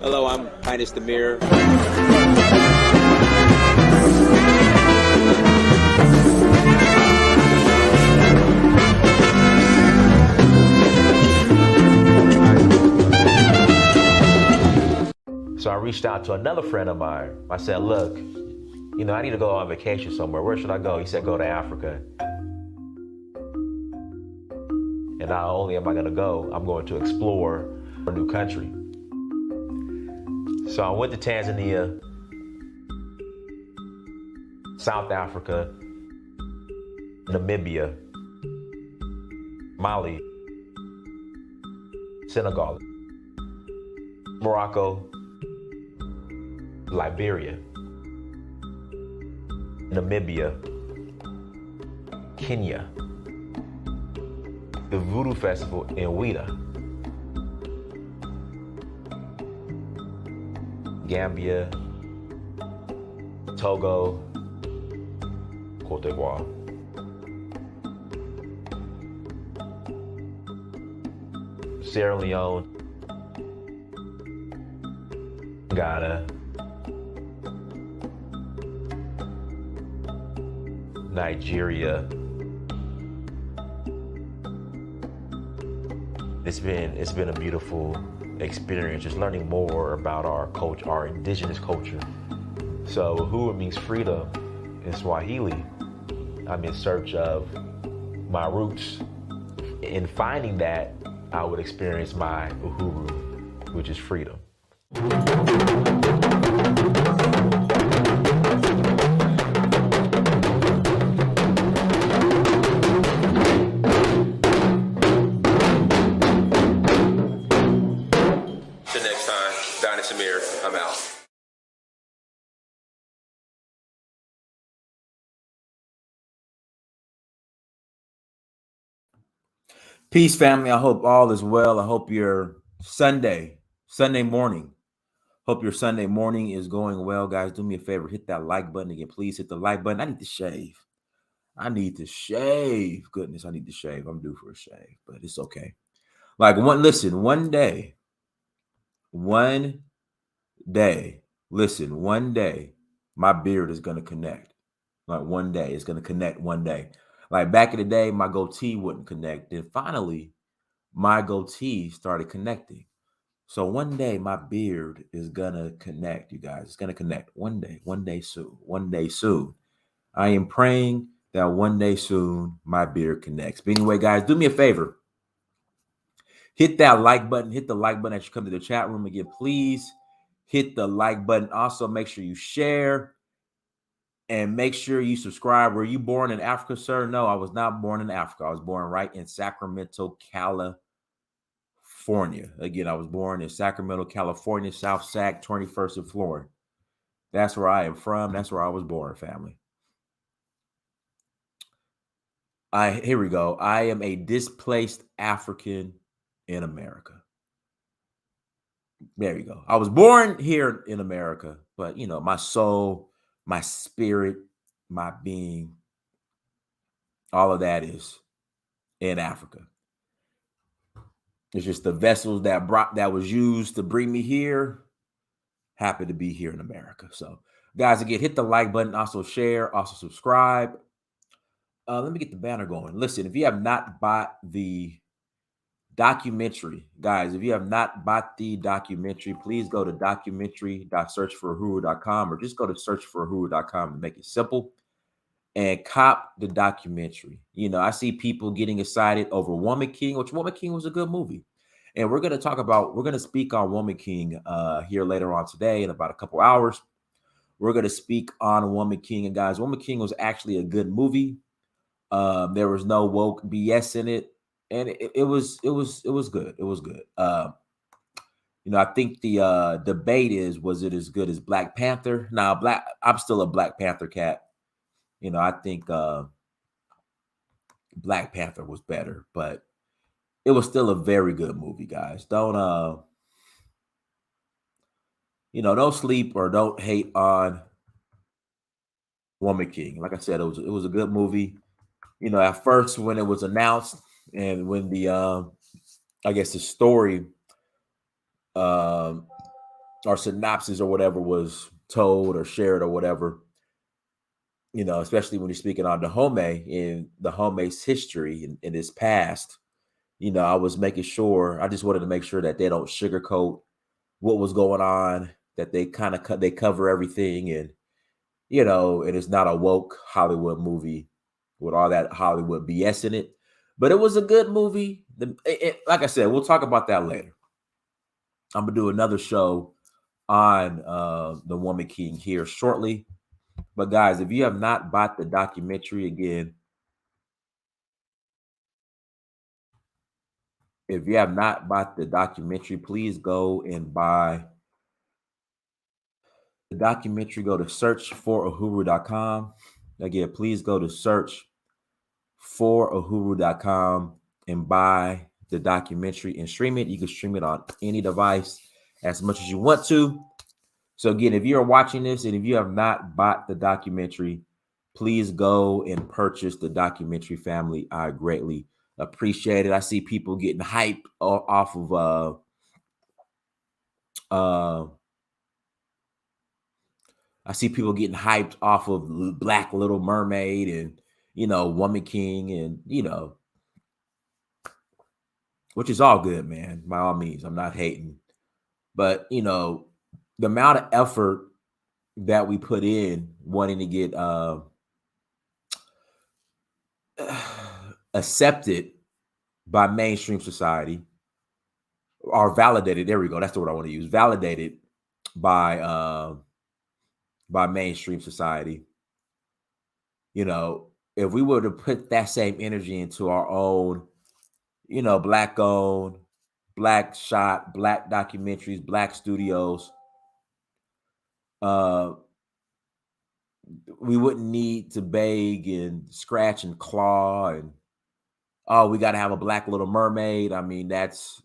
Hello, I'm Highness the Mirror. So I reached out to another friend of mine. I said, look, I need to go on vacation somewhere. Where should I go? He said, go to Africa. And not only am I going to go, I'm going to explore a new country. So I went to Tanzania, South Africa, Namibia, Mali, Senegal, Morocco, Liberia, Namibia, Kenya, the Voodoo Festival in Ouida, Gambia, Togo, Cote d'Ivoire. Sierra Leone, Ghana, Nigeria. It's been a beautiful experience, just learning more about our culture, our indigenous culture. So Uhuru means freedom in Swahili. I'm in search of my roots. In finding that, I would experience my Uhuru, which is freedom. Till next time, Donahue Peebles, I'm out. Peace, family. I hope all is well. I hope your Sunday morning. Hope your Sunday morning is going well, guys. Do me a favor, hit that like button again. Please hit the like button. I need to shave. Goodness, I need to shave. I'm due for a shave, but it's okay. Like one day, my beard is gonna connect. Like one day, it's gonna connect one day. Like back in the day, my goatee wouldn't connect. Then finally, my goatee started connecting. So one day my beard is gonna connect, you guys. It's gonna connect one day soon. I am praying that one day soon my beard connects. But anyway, guys, do me a favor. Hit that like button. Hit the like button as you come to the chat room again. Please hit the like button. Also, make sure you share and make sure you subscribe. Were you born in Africa, sir? No, I was not born in Africa. I was born right in Sacramento, California. Again, I was born in Sacramento, California, South Sac, 21st and Florida. That's where I am from. That's where I was born, family. Here we go. I am a displaced African in America. There you go. I was born here in America, but my soul, my spirit, my being, all of that is in Africa. It's just the vessels that was used to bring me here happen to be here in America. So, guys, again, hit the like button, also share, also subscribe. Let me get the banner going. Listen, if you have not bought the documentary, guys, if you have not bought the documentary, please go to documentary.searchforuhuru.com or just go to searchforuhuru.com to make it simple and cop the documentary. I see people getting excited over Woman King, which Woman King was a good movie. And we're going to speak on Woman King here later on today in about a couple hours. We're going to speak on Woman King. And guys, Woman King was actually a good movie. There was no woke BS in it. And it was good. It was good. I think the debate was it as good as Black Panther? Now, I'm still a Black Panther cat. I think Black Panther was better, but it was still a very good movie, guys. Don't sleep or don't hate on Woman King. Like I said, it was a good movie. At first when it was announced and when the I guess the story or synopsis or whatever was told or shared or whatever, especially when you're speaking on Dahomey in Dahomey's history in his past, I was making sure, I just wanted to make sure that they don't sugarcoat what was going on, that they kind of they cover everything, and and it's not a woke Hollywood movie with all that Hollywood BS in it. But it was a good movie. Like I said, we'll talk about that later. I'm gonna do another show on the Woman King here shortly. But guys, if you have not bought the documentary, again, if you have not bought the documentary, please go and buy the documentary. Go to searchforuhuru.com. Again, please go to searchforuhuru.com and buy the documentary and stream it. You can stream it on any device as much as you want to. So again, if you're watching this and if you have not bought the documentary, please go and purchase the documentary, family. I greatly appreciate it. I see people getting hyped off of I see people getting hyped off of Black Little Mermaid and Woman King, and which is all good, man. By all means, I'm not hating, but the amount of effort that we put in wanting to get accepted by mainstream society, or validated. There we go. That's the word I want to use. Validated by mainstream society. If we were to put that same energy into our own, Black owned, Black shot, Black documentaries, Black studios, we wouldn't need to beg and scratch and claw and, oh, we got to have a Black Little Mermaid. I mean, that's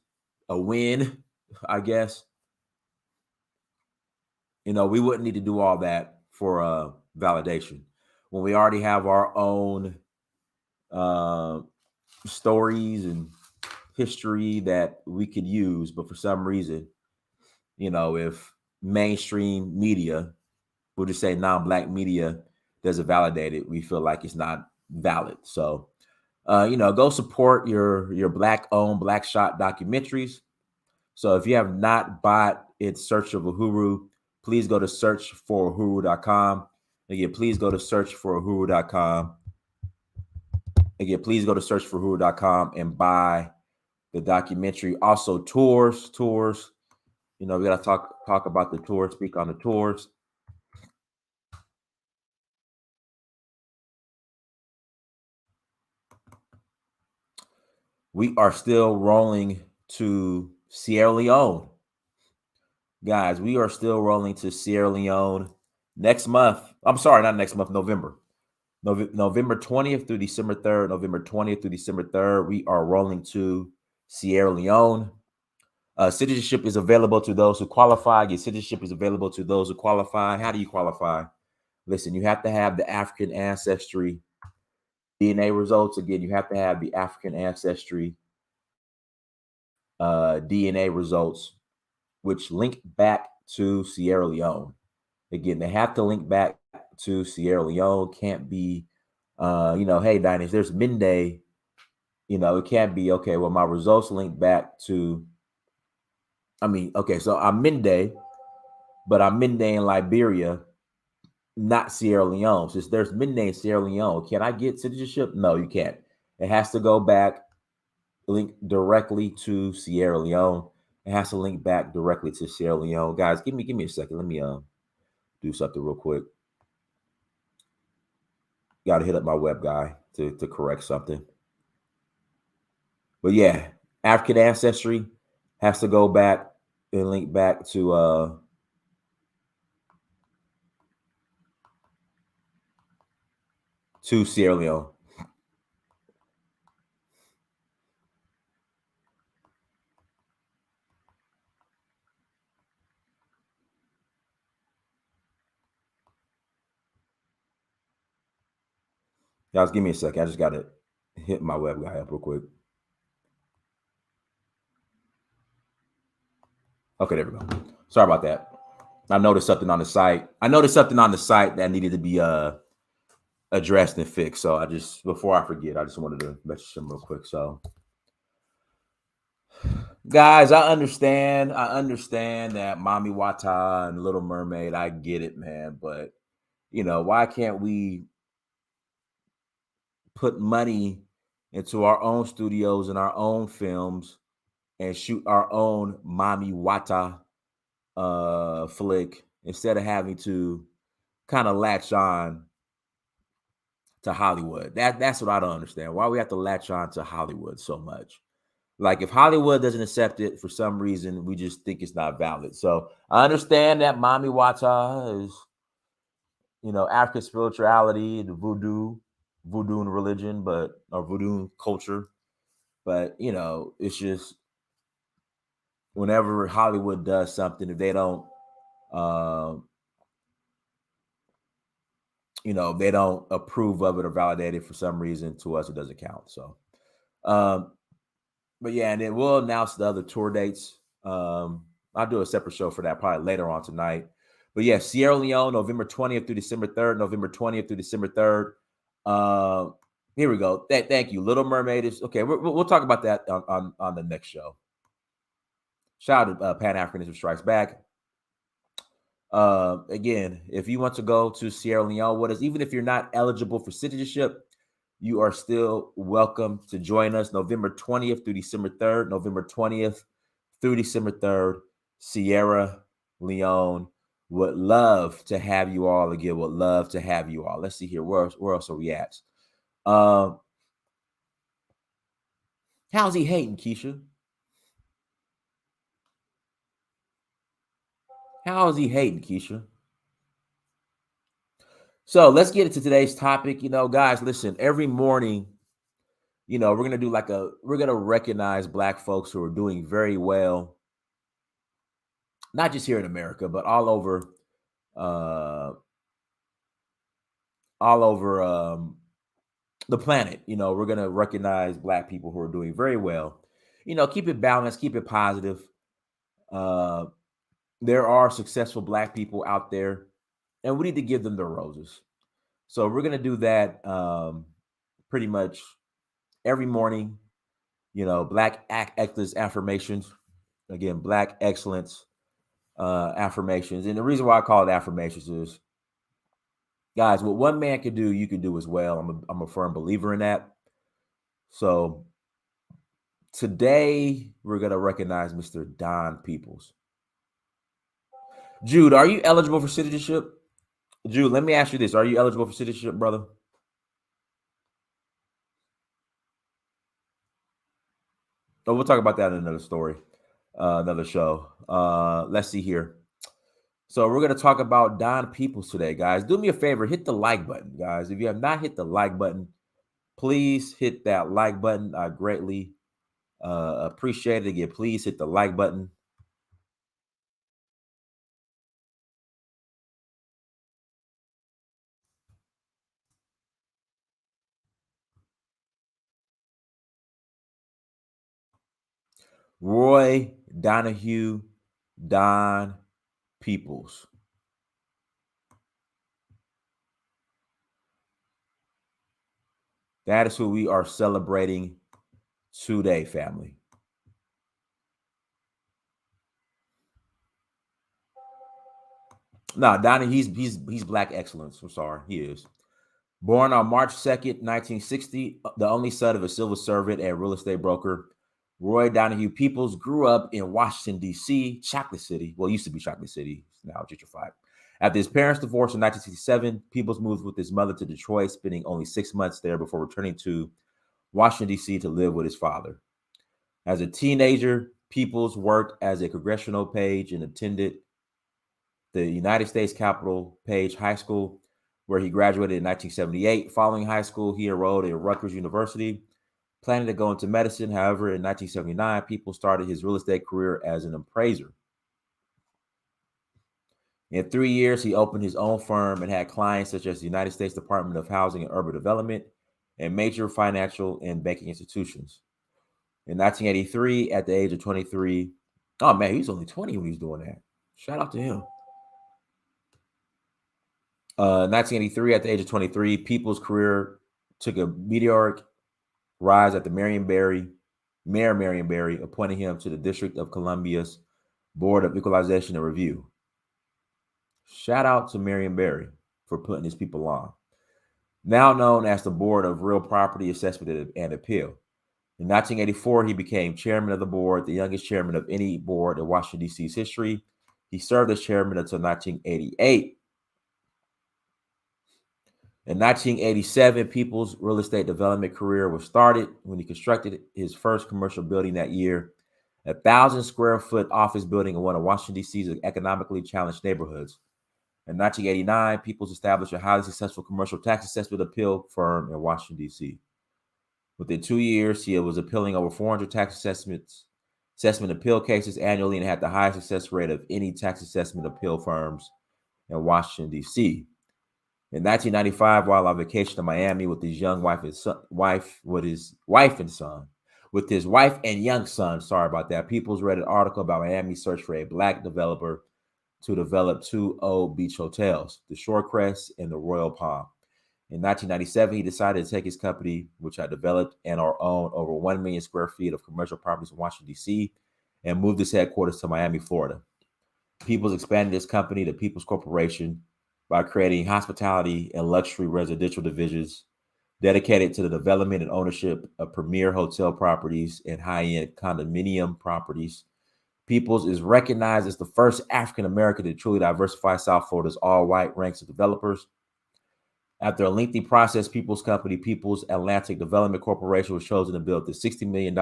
a win, I guess. We wouldn't need to do all that for validation when we already have our own stories and history that we could use. But for some reason, if mainstream media, we'll just say non-Black media, doesn't validate it, we feel like it's not valid. So, go support your Black-owned, Black shot documentaries. So if you have not bought its Search of Uhuru, please go to searchforuhuru.com. Again, please go to searchforuhuru.com. Again, please go to searchforuhuru.com and buy the documentary. Also, tours. We got to talk about the tours, speak on the tours. We are still rolling to Sierra Leone. Guys, we are still rolling to Sierra Leone next month. I'm sorry, not next month, November. November 20th through December 3rd. November 20th through December 3rd, we are rolling to Sierra Leone. Citizenship is available to those who qualify. Your citizenship is available to those who qualify. How do you qualify? Listen, you have to have the African ancestry DNA results. Again, you have to have the African ancestry DNA results, which link back to Sierra Leone. Again, they have to link back to Sierra Leone. Can't be, hey, Diners, there's Minde. It can't be, okay, well, my results link back to, so I'm Minde, but I'm Minde in Liberia, not Sierra Leone. Since there's Minde in Sierra Leone, can I get citizenship? No, you can't. It has to go back, link directly to Sierra Leone. It has to link back directly to Sierra Leone. Guys, give me a second. Let me do something real quick. Got to hit up my web guy to correct something. But yeah, African ancestry has to go back and link back to Sierra Leone. Guys, give me a second. I just got to hit my web guy up real quick. Okay, there we go. Sorry about that. I noticed something on the site. That needed to be addressed and fixed. So before I forget, I just wanted to message them real quick. So guys, I understand that Mommy Wata and Little Mermaid, I get it, man. But why can't we put money into our own studios and our own films and shoot our own Mommy Wata flick instead of having to kind of latch on to Hollywood? That's what I don't understand. Why we have to latch on to Hollywood so much? Like, if Hollywood doesn't accept it for some reason, we just think it's not valid. So I understand that Mommy Wata is, African spirituality, the voodoo and religion, or voodoo culture. But it's just whenever Hollywood does something, if they don't, um, they don't approve of it or validate it for some reason, to us, it doesn't count. So, but yeah, and then we'll announce the other tour dates. I'll do a separate show for that probably later on tonight. But yeah, Sierra Leone, November 20th through December 3rd, November 20th through December 3rd. Here we go. Thank you. Little Mermaid is okay. We'll talk about that on the next show. Shout out to Pan Africanism Strikes Back. Again, if you want to go to Sierra Leone with us, even if you're not eligible for citizenship, you are still welcome to join us November 20th through December 3rd. November 20th through December 3rd, Sierra Leone. Would love to have you all again. Would love to have you all. Let's see here. Where else are we at? How's he hating, Keisha? How is he hating, Keisha? So let's get into today's topic. Guys, listen, every morning, we're going to do we're going to recognize Black folks who are doing very well, not just here in America, but all over the planet. We're going to recognize Black people who are doing very well. Keep it balanced, keep it positive. There are successful Black people out there, and we need to give them their roses. So we're going to do that pretty much every morning. Black excellence affirmations. Again, Black excellence affirmations. And the reason why I call it affirmations is, guys, what one man can do, you can do as well. I'm a firm believer in that. So today we're going to recognize Mr. Donahue Peebles. Jude, are you eligible for citizenship? Jude, let me ask you this. Are you eligible for citizenship, brother? Oh, we'll talk about that in another story, another show. Let's see here. So we're going to talk about Donahue Peebles today, guys. Do me a favor, hit the like button, guys. If you have not hit the like button, please hit that like button. I greatly appreciate it. Again, please hit the like button. Roy Donahue, Don Peebles. That is who we are celebrating today, family. No, Donahue, he's Black excellence. I'm sorry, he is. Born on March 2nd, 1960, the only son of a civil servant and real estate broker, Roy Donahue Peebles grew up in Washington, D.C., Chocolate City. Well, it used to be Chocolate City. It's now gentrified. After his parents divorced in 1967, Peebles moved with his mother to Detroit, spending only 6 months there before returning to Washington, D.C. to live with his father. As a teenager, Peebles worked as a congressional page and attended the United States Capitol Page High School, where he graduated in 1978. Following high school, he enrolled at Rutgers University, planning to go into medicine. However, in 1979, Peebles started his real estate career as an appraiser. In 3 years, he opened his own firm and had clients such as the United States Department of Housing and Urban Development and major financial and banking institutions. In 1983, at the age of 23, oh man, he was only 20 when he was doing that. Shout out to him. 1983, at the age of 23, People's career took a meteoric rise at the Mayor Marion Barry, appointing him to the District of Columbia's Board of Equalization and Review. Shout out to Marion Barry for putting his people on. Now known as the Board of Real Property Assessment and Appeal. In 1984, he became chairman of the board, the youngest chairman of any board in Washington, D.C.'s history. He served as chairman until 1988. In 1987, People's real estate development career was started when he constructed his first commercial building that year, a 1,000-square-foot office building in one of Washington, D.C.'s economically challenged neighborhoods. In 1989, Peoples established a highly successful commercial tax assessment appeal firm in Washington, D.C. Within 2 years, he was appealing over 400 tax assessment appeal cases annually and had the highest success rate of any tax assessment appeal firms in Washington, D.C. In 1995, while on vacation in Miami with his young wife and young son, sorry about that, Peoples read an article about Miami's search for a black developer to develop two old beach hotels, the Shorecrest and the Royal Palm. In 1997, he decided to take his company, which had developed and or owned over 1 million square feet of commercial properties in Washington, D.C., and moved his headquarters to Miami, Florida. Peoples expanded his company, the Peoples Corporation, by creating hospitality and luxury residential divisions dedicated to the development and ownership of premier hotel properties and high-end condominium properties. Peoples is recognized as the first African American to truly diversify South Florida's all-white ranks of developers. After a lengthy process, Peoples Company, Peoples Atlantic Development Corporation, was chosen to build the $60 million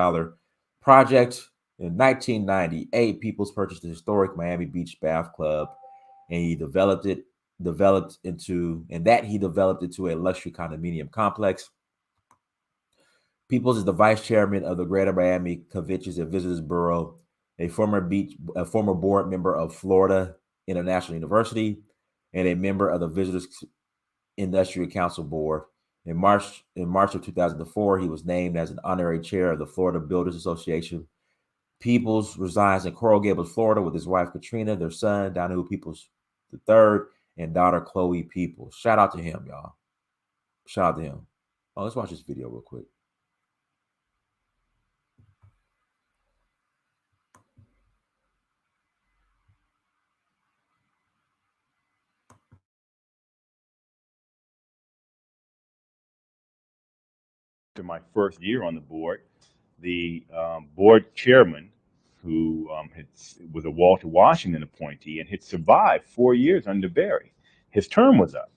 project. In 1998, Peoples purchased the historic Miami Beach Bath Club, and he developed into a luxury condominium complex. Peoples is the vice chairman of the Greater Miami Conventions and Visitors Bureau, a former board member of Florida International University, and a member of the Visitors Industrial Council Board. In March of 2004, he was named as an honorary chair of the Florida Builders Association. Peoples resides in Coral Gables, Florida, with his wife Katrina, their son Donahue Peebles III, and daughter Chloe Peebles. Shout out to him, y'all. Shout out to him. Oh, let's watch this video real quick. After my first year on the board, the board chairman, who was a Walter Washington appointee and had survived 4 years under Barry, his term was up,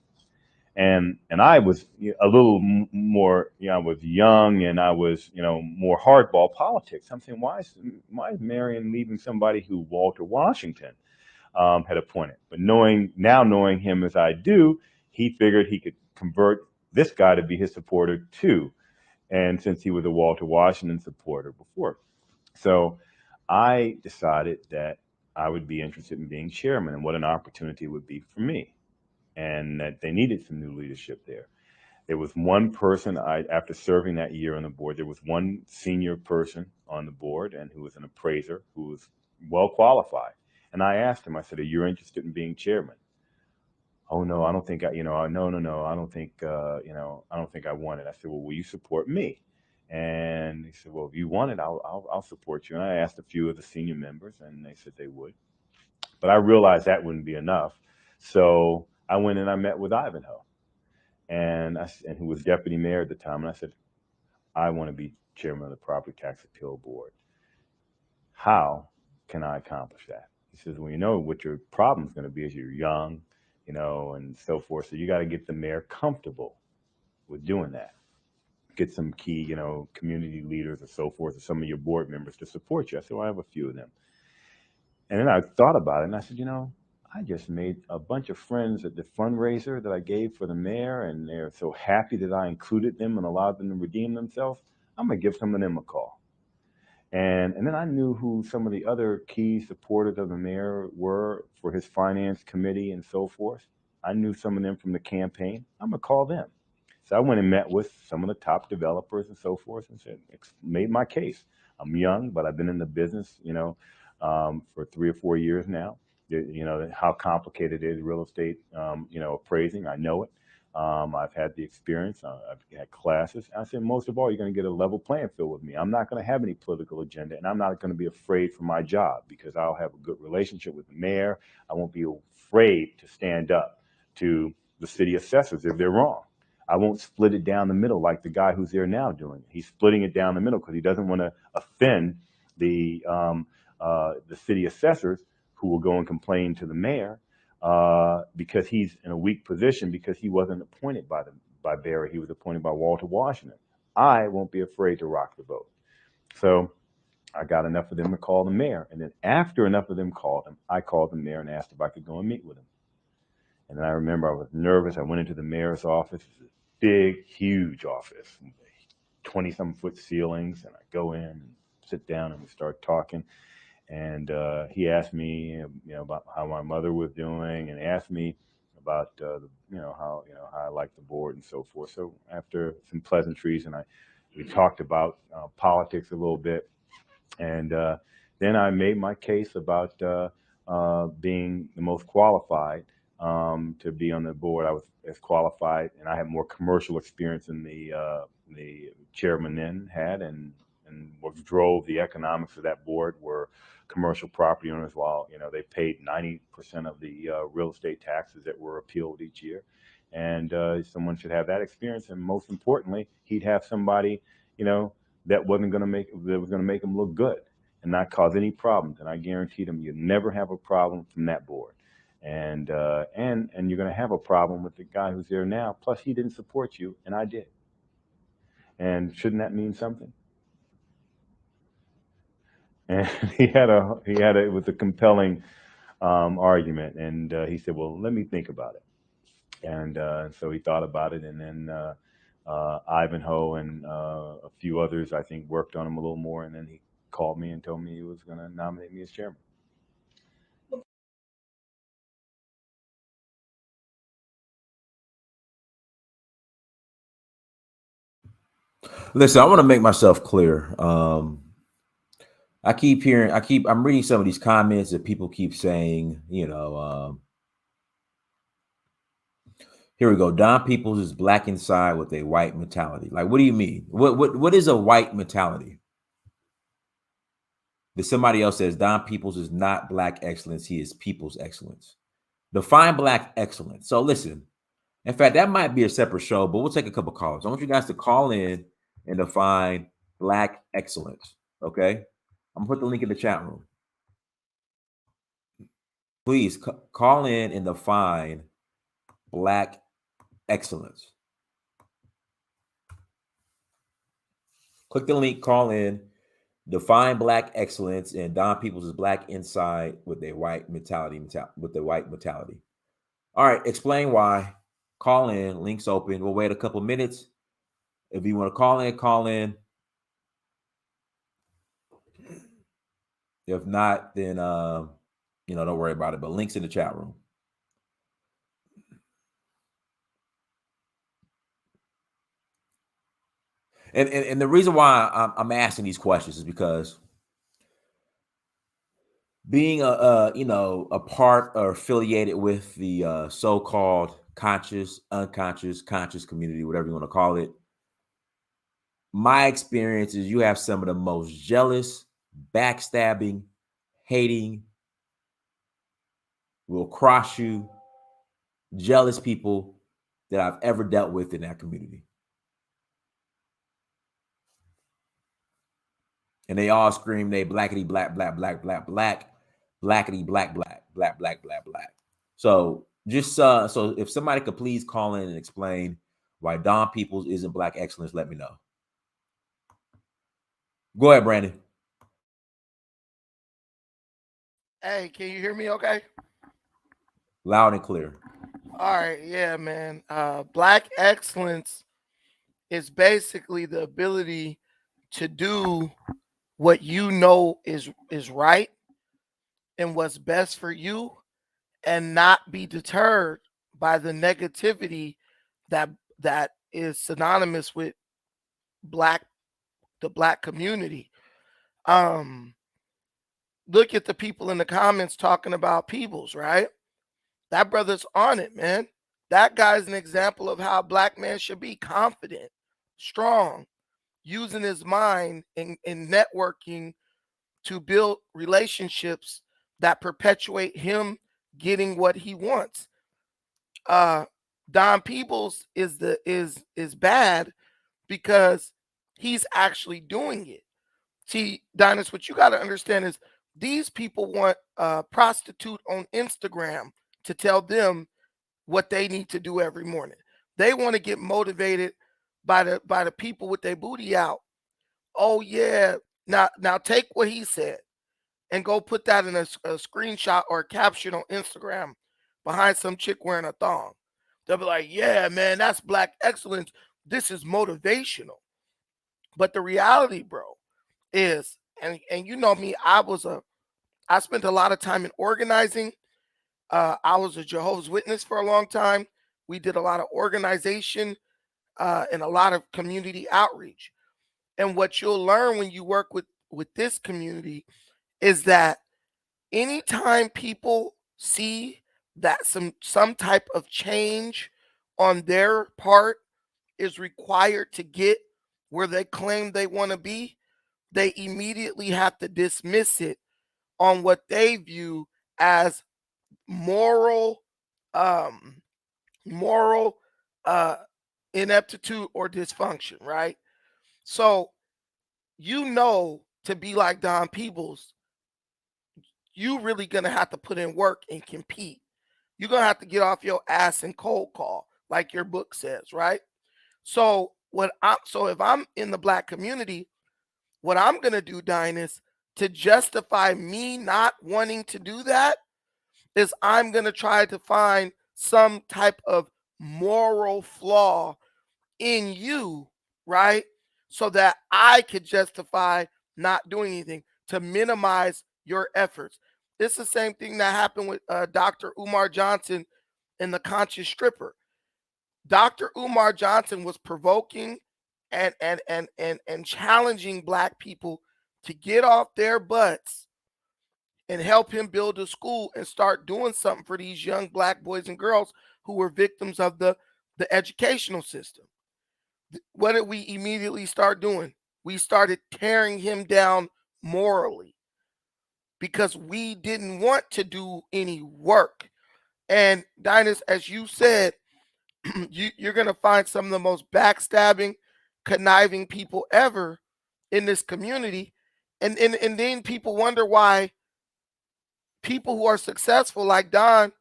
and I was a little more, I was young and I was, more hardball politics. I'm saying, why is Marion leaving somebody who Walter Washington had appointed? But knowing him as I do, he figured he could convert this guy to be his supporter too. And since he was a Walter Washington supporter before. So I decided that I would be interested in being chairman and what an opportunity it would be for me, and that they needed some new leadership there. There was one person, after serving that year on the board, there was one senior person on the board and who was an appraiser who was well qualified. And I asked him, I said, "Are you interested in being chairman?" "Oh no, I don't think no, I don't think, I don't think I want it." I said, "Well, will you support me?" And he said, "Well, if you want it, I'll support you." And I asked a few of the senior members, and they said they would. But I realized that wouldn't be enough, so I went and I met with Ivanhoe, and who was deputy mayor at the time, and I said, "I want to be chairman of the Property Tax Appeal Board. How can I accomplish that?" He says, "Well, you know what your problem's going to be is you're young, and so forth. So you got to get the mayor comfortable with doing that. Get some key, community leaders or so forth, or some of your board members to support you." I said, "Well, I have a few of them." And then I thought about it, and I said, I just made a bunch of friends at the fundraiser that I gave for the mayor, and they're so happy that I included them and allowed them to redeem themselves. I'm going to give some of them a call. And then I knew who some of the other key supporters of the mayor were for his finance committee and so forth. I knew some of them from the campaign. I'm going to call them. So I went and met with some of the top developers and so forth and made my case. I'm young, but I've been in the business, for 3 or 4 years now. You know how complicated it is real estate. You know, appraising. I know it. I've had the experience. I've had classes. I said, most of all, you're going to get a level playing field with me. I'm not going to have any political agenda, and I'm not going to be afraid for my job because I'll have a good relationship with the mayor. I won't be afraid to stand up to the city assessors if they're wrong. I won't split it down the middle like the guy who's there now doing it. He's splitting it down the middle because he doesn't want to offend the city assessors who will go and complain to the mayor because he's in a weak position because he wasn't appointed by Barry. He was appointed by Walter Washington. I won't be afraid to rock the vote. So I got enough of them to call the mayor. And then after enough of them called him, I called the mayor and asked if I could go and meet with him. And then I remember I was nervous. I went into the mayor's office. It's a big, huge office, 20-some foot ceilings. And I go in and sit down and we start talking. And he asked me, about how my mother was doing, and asked me about, how I liked the board and so forth. So after some pleasantries, and we talked about politics a little bit, and then I made my case about being the most qualified to be on the board. I was as qualified, and I had more commercial experience than the chairman then had, and what drove the economics of that board were commercial property owners. While they paid 90% of the real estate taxes that were appealed each year, and someone should have that experience. And most importantly, he'd have somebody that was going to make him look good and not cause any problems. And I guaranteed him you'd never have a problem from that board. And you're going to have a problem with the guy who's there now. Plus, he didn't support you, and I did. And shouldn't that mean something? And it was a compelling argument. And he said, "Well, let me think about it." And so he thought about it, and then Ivanhoe and a few others, I think, worked on him a little more, and then he called me and told me he was going to nominate me as chairman. Listen, I want to make myself clear. I'm reading some of these comments that people keep saying, here we go. Don Peoples is black inside with a white mentality. Like, what do you mean? What is a white mentality? That somebody else says Don Peoples is not black excellence, he is people's excellence. Define black excellence. So listen, in fact, that might be a separate show, but we'll take a couple calls. I want you guys to call in and define black excellence. Okay. I'm gonna put the link in the chat room. Please call in and define black excellence. Click the link, call in, define black excellence, and Don Peoples is black inside with a white mentality. All right, explain why. Call in, links open. We'll wait a couple minutes. If you want to call in, call in. If not, then don't worry about it. But links in the chat room. And the reason why I'm asking these questions is because being a part or affiliated with the so-called conscious, unconscious, conscious community, whatever you want to call it, my experience is you have some of the most jealous, backstabbing, hating, will cross you, jealous people that I've ever dealt with in that community. And they all scream they blackity black, black, black, black, black, blackity black, black, black, black, black, black. So just so if somebody could please call in and explain why Don Peoples isn't black excellence, let me know. Go ahead, Brandon. Hey, can you hear me okay? Loud and clear. All right, yeah, man. Black excellence is basically the ability to do what you know is right and what's best for you and not be deterred by the negativity that is synonymous with the black community. look at the people in the comments talking about Peebles, right? That brother's on it, man. That guy's an example of how a black man should be: confident, strong, using his mind in networking to build relationships that perpetuate him getting what he wants. Don Peebles is bad because he's actually doing it. See, Dinus, what you got to understand is these people want a prostitute on Instagram to tell them what they need to do every morning. They want to get motivated by the people with their booty out. Oh yeah, now take what he said and go put that in a screenshot or a caption on Instagram behind some chick wearing a thong. They'll be like, yeah, man, that's black excellence. This is motivational. But the reality, bro, is, and you know me, I spent a lot of time in organizing. I was a Jehovah's Witness for a long time. We did a lot of organization and a lot of community outreach. And what you'll learn when you work with this community is that anytime people see that some type of change on their part is required to get where they claim they want to be, they immediately have to dismiss it on what they view as moral moral uh ineptitude or dysfunction, right? So to be like Don Peebles, you really gonna have to put in work and compete. You're gonna have to get off your ass and cold call, like your book says, right? So if I'm in the black community, what I'm gonna do, Dinus, to justify me not wanting to do that is I'm gonna try to find some type of moral flaw in you, right? So that I could justify not doing anything to minimize your efforts. It's the same thing that happened with Dr. Umar Johnson and the conscious stripper. Dr. Umar Johnson was provoking and challenging black people to get off their butts and help him build a school and start doing something for these young black boys and girls who were victims of the educational system. What did we immediately start doing? We started tearing him down morally because we didn't want to do any work. And Dinus, as you said, you're going to find some of the most backstabbing, conniving people ever in this community. And then people wonder why people who are successful like Don,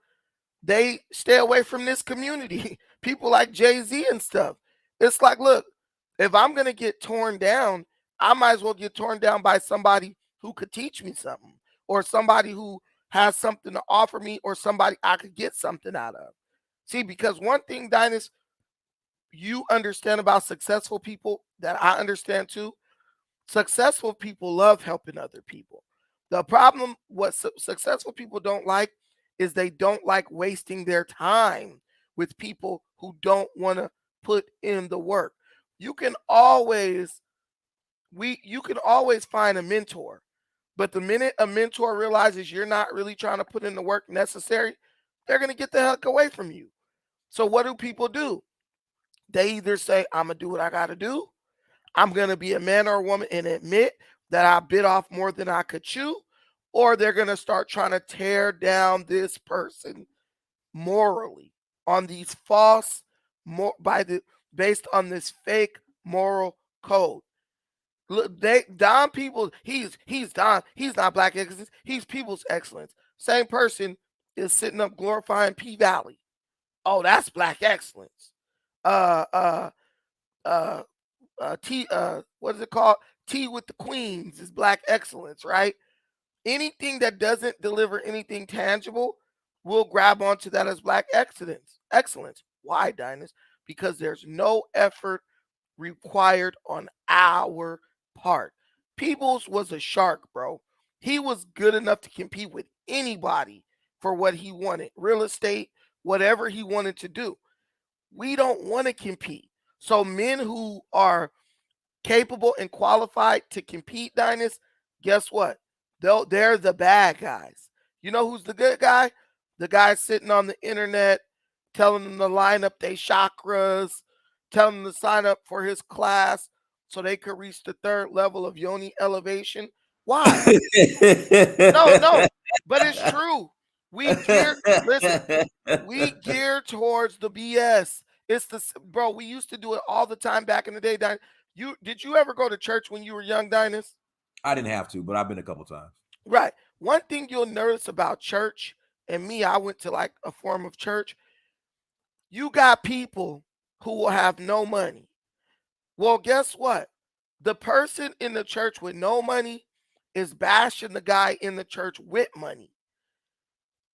they stay away from this community. People like Jay-Z and stuff. It's like, look, if I'm going to get torn down, I might as well get torn down by somebody who could teach me something, or somebody who has something to offer me, or somebody I could get something out of. See, because one thing, Dinus, you understand about successful people that I understand too. Successful people love helping other people. The problem, what successful people don't like, is they don't like wasting their time with people who don't want to put in the work. You can always find a mentor, but the minute a mentor realizes you're not really trying to put in the work necessary, they're going to get the heck away from you. So what do people do? They either say, I'm going to do what I got to do. I'm going to be a man or a woman and admit that I bit off more than I could chew, or they're going to start trying to tear down this person morally on these false, based on this fake moral code. Look, Don Peebles, he's Don, he's not black excellence, he's People's excellence. Same person is sitting up glorifying P Valley. Oh, that's black excellence. What is it called? Tea with the Queens is black excellence, right? Anything that doesn't deliver anything tangible, we'll grab onto that as black excellence. Excellence. Why, Dinus? Because there's no effort required on our part. Peebles was a shark, bro. He was good enough to compete with anybody for what he wanted, real estate, whatever he wanted to do. We don't want to compete. So men who are capable and qualified to compete, Dinus, guess what? they're the bad guys. You know who's the good guy? The guy sitting on the internet telling them to line up their chakras, telling them to sign up for his class so they could reach the third level of yoni elevation. Why? No, but it's true. Listen, we gear towards the BS. It's bro, we used to do it all the time back in the day. Did you ever go to church when you were young, Dinus? I didn't have to, but I've been a couple times. Right. One thing you'll notice about church, and me, I went to like a form of church. You got people who will have no money. Well, guess what? The person in the church with no money is bashing the guy in the church with money.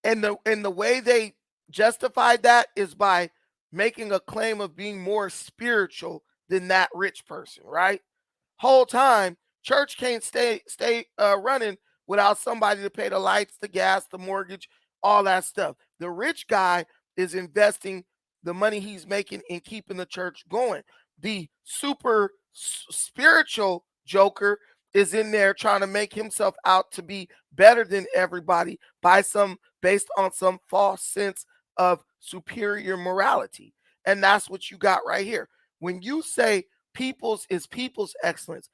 And the way they justified that is by making a claim of being more spiritual than that rich person, right? Whole time, church can't stay running without somebody to pay the lights, the gas, the mortgage, all that stuff. The rich guy is investing the money he's making in keeping the church going. The super spiritual joker is in there trying to make himself out to be better than everybody based on some false sense of superior morality. And that's what you got right here. When you say people's is people's excellence,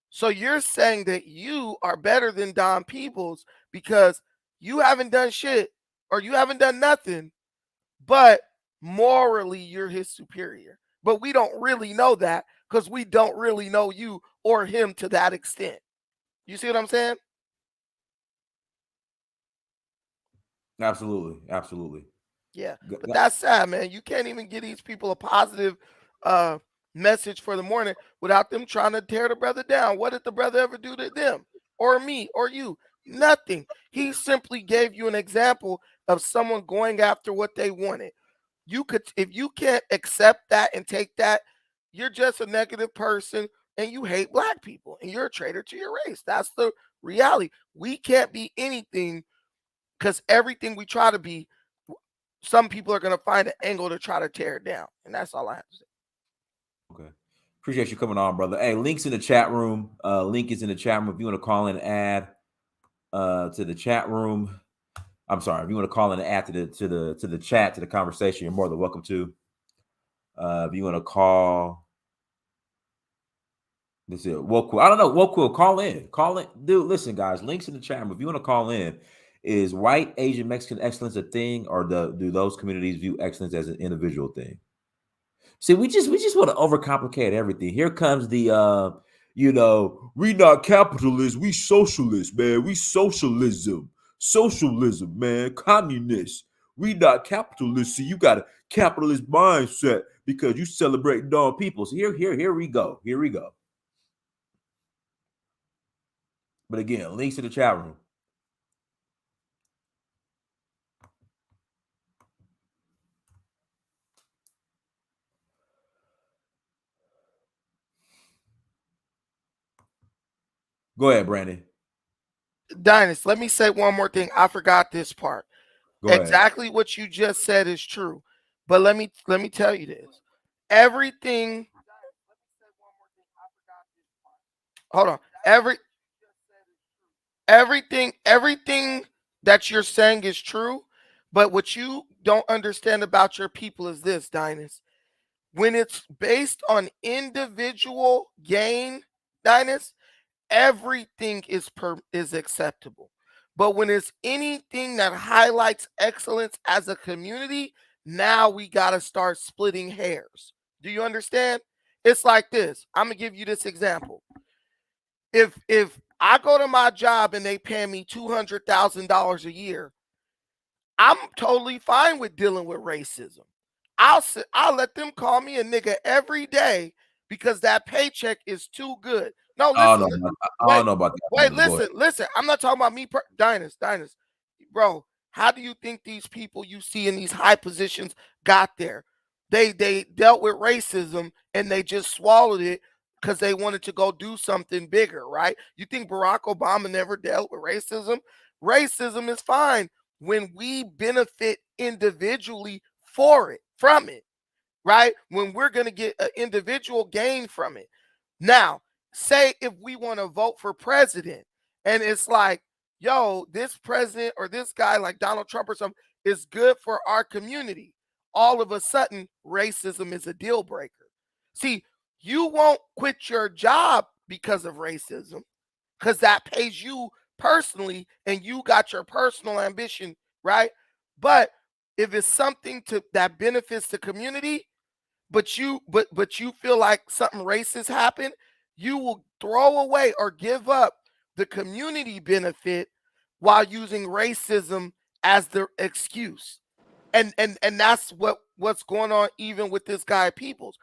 so you're saying that you are better than Don Peebles because you haven't done shit or you haven't done nothing, but morally you're his superior. But we don't really know that because we don't really know you or him to that extent. You see what I'm saying? Absolutely. Yeah, but that's sad, man. You can't even give these people a positive message for the morning without them trying to tear the brother down. What did the brother ever do to them or me or you? Nothing. He simply gave you an example of someone going after what they wanted. If you can't accept that and take that, you're just a negative person and you hate black people and you're a traitor to your race. That's the reality. We can't be anything because everything we try to be, some people are going to find an angle to try to tear it down. And that's all I have to say. Okay. Appreciate you coming on, brother. Hey, links in the chat room. Link is in the chat room if you want to call in and add to the chat room. I'm sorry, if you want to call in and add to the chat, to the conversation, you're more than welcome to. If you want to call, this is Woku. I don't know. Woku, call in. Dude, listen, guys, links in the chat room. If you want to call in, is white, Asian, Mexican excellence a thing, or do those communities view excellence as an individual thing? See, we just want to overcomplicate everything. Here comes the we not capitalists, we socialists, man. We socialism, man. Communists. We not capitalists. See, you got a capitalist mindset because you celebrate Don Peebles. Here we go. Here we go. But again, links to the chat room. Go ahead, Brandon. Dynast, let me say one more thing. I forgot this part. Go ahead. Exactly what you just said is true. But let me tell you this. Everything. Hold on. Everything that you're saying is true. But what you don't understand about your people is this, Dynast. When it's based on individual gain, Dynast, everything is acceptable. But when it's anything that highlights excellence as a community, now we got to start splitting hairs. Do you understand? It's like this. I'm going to give you this example. If I go to my job and they pay me $200,000 a year, I'm totally fine with dealing with racism. I'll let them call me a nigga every day because that paycheck is too good. No, listen. I don't know about that. Wait, listen. I'm not talking about me, Dynast. Bro, how do you think these people you see in these high positions got there? They dealt with racism and they just swallowed it because they wanted to go do something bigger, right? You think Barack Obama never dealt with racism? Racism is fine when we benefit individually from it, right? When we're going to get an individual gain from it. Now, say if we want to vote for president and it's like yo, this president or this guy like Donald Trump or something is good for our community. All of a sudden, racism is a deal breaker. See, you won't quit your job because of racism, because that pays you personally and you got your personal ambition, right? But if it's something that benefits the community, but you feel like something racist happened, you will throw away or give up the community benefit while using racism as the excuse. And that's what's going on even with this guy Peoples.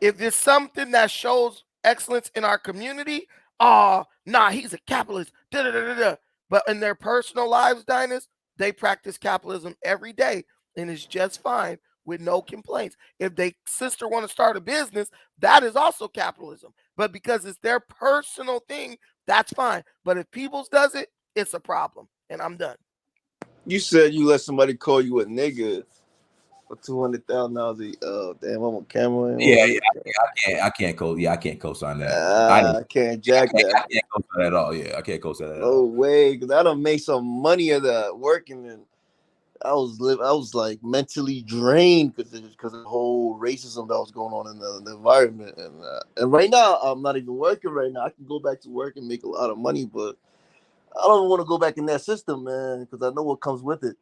If it's something that shows excellence in our community, nah, he's a capitalist. Da, da, da, da, da. But in their personal lives, Diners, they practice capitalism every day and it's just fine with no complaints. If they sister want to start a business, that is also capitalism. But because it's their personal thing, that's fine. But if Peoples does it, it's a problem. And I'm done. You said you let somebody call you a nigga for $200,000. Damn, I'm on camera. I can't co-sign that. I can't jack that. I can't co-sign that at all. Yeah, I can't co-sign that at No all. way, because I done made some money of that working, and I was like mentally drained because of the whole racism that was going on in the environment. And right now, I'm not even working right now. I can go back to work and make a lot of money, but I don't want to go back in that system, man, because I know what comes with it.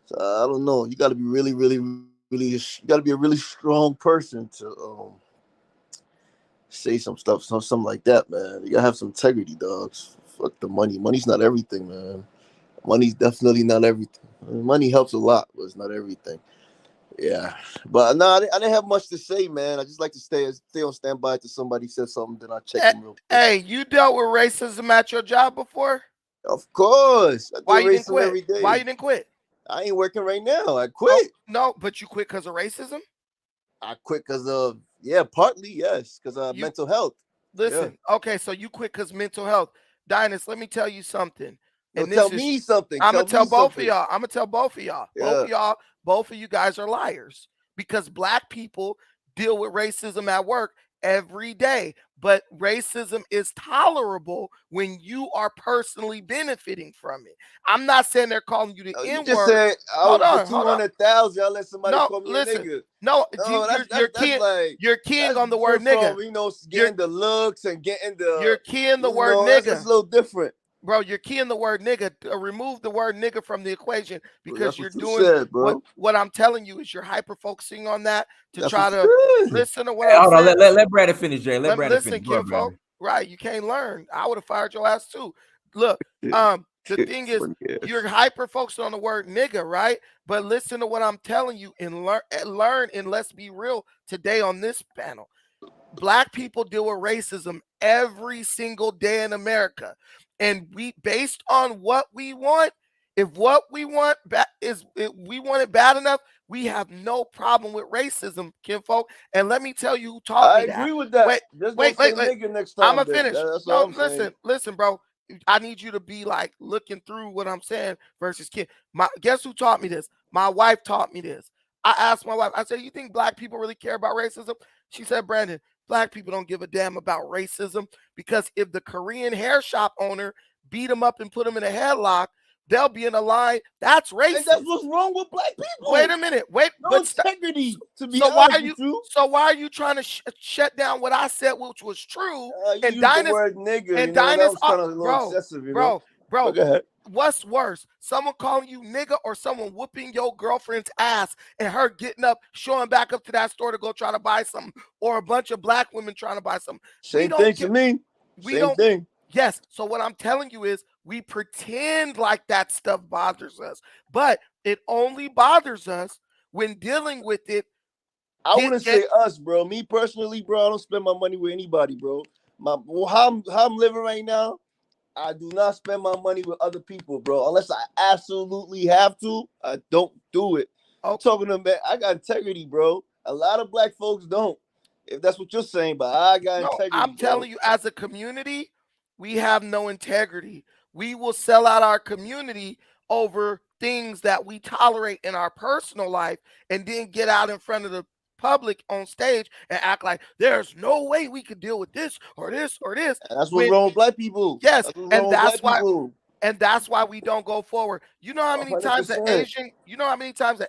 So I don't know. You got to be really, really, really. You got to be a really strong person to say some stuff, something like that, man. You gotta have some integrity, dogs. Fuck the money. Money's not everything, man. Money's definitely not everything. I mean, money helps a lot, but it's not everything. Yeah, but no, I didn't have much to say, man. I just like to stay on standby till somebody says something, then I check them real quick. Hey, you dealt with racism at your job before? Of course. Why you didn't quit? Every day. Why you didn't quit? I ain't working right now. I quit. No, but you quit because of racism? I quit because of, partly, yes, because of mental health. Listen, okay, so you quit because mental health. Dinus, let me tell you something. And tell me something. I'm going to tell both of y'all. I'm going to tell both of y'all. Yeah. Both of you guys are liars because Black people deal with racism at work every day. But racism is tolerable when you are personally benefiting from it. I'm not saying they're calling you the N-word. You just said, for 200,000, I'll let somebody call me a nigga. You're keying on the word nigga. Getting the looks and getting the... You're keying the word nigga. That's a little different. Bro, you're keying the word nigga. Remove the word nigga from the equation because you're doing what I'm telling you is you're hyper focusing on that to try to listen to what I'm saying. Hold on, let Brandon finish, Jay. Let Brandon finish. Kinfolk. Right, you can't learn. I would have fired your ass too. Look, the thing is, you're hyper focused on the word nigga, right? But listen to what I'm telling you and learn and let's be real today on this panel. Black people deal with racism every single day in America. And we, based on what we want, if what we want if we want it bad enough, we have no problem with racism, kinfolk. And let me tell you who taught me that. I agree with that. Wait. Nigga next time, I'm gonna finish. Listen, bro. I need you to be like looking through what I'm saying versus kid. Guess who taught me this? My wife taught me this. I asked my wife. I said, "You think Black people really care about racism?" She said, "Brandon, Black people don't give a damn about racism because if the Korean hair shop owner beat him up and put him in a headlock, they'll be in a line. That's racist. And that's what's wrong with Black people. Wait a minute. No integrity. So why are you trying to shut down what I said, which was true? And Dinus, the word nigga, and Dinus, kind of a little excessive, bro. Go ahead. What's worse, someone calling you nigga or someone whooping your girlfriend's ass and her getting up, showing back up to that store to go try to buy something, or a bunch of Black women trying to buy something? Same thing to me. Same thing. Yes. So what I'm telling you is we pretend like that stuff bothers us, but it only bothers us when dealing with it. I wouldn't say us, bro. Me personally, bro, I don't spend my money with anybody, bro. How I'm living right now, I do not spend my money with other people, bro. Unless I absolutely have to, I don't do it. I'm talking to man, I got integrity, bro. A lot of Black folks don't. If that's what you're saying, but I got integrity. I'm telling you, as a community, we have no integrity. We will sell out our community over things that we tolerate in our personal life and then get out in front of the public on stage and act like there's no way we could deal with this or this or this. And that's what's wrong with Black people. Yes, and that's why. And that's why we don't go forward. You know how many times the 100%.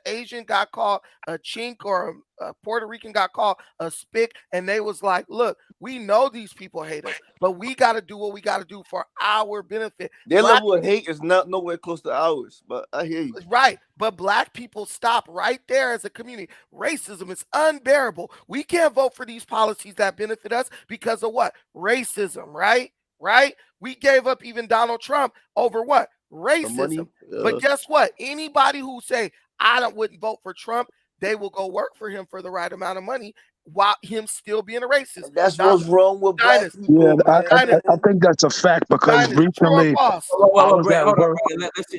Asian got called a chink, or a Puerto Rican got called a spick, and they was like, look, we know these people hate us, but we got to do what we got to do for our benefit. Their Black level of hate is not nowhere close to ours, but I hear you. Right. But black people stop right there as a community. Racism is unbearable. We can't vote for these policies that benefit us because of what? Racism, right? Right? We gave up even Donald Trump over what? The money. Racism. But guess what? Anybody who say, wouldn't vote for Trump, they will go work for him for the right amount of money while him still being a racist. That's what's wrong with black Dynasty. Yeah, people, man. I think that's a fact because Dynasty, true or recently, false? I was Brad, at hold on, work.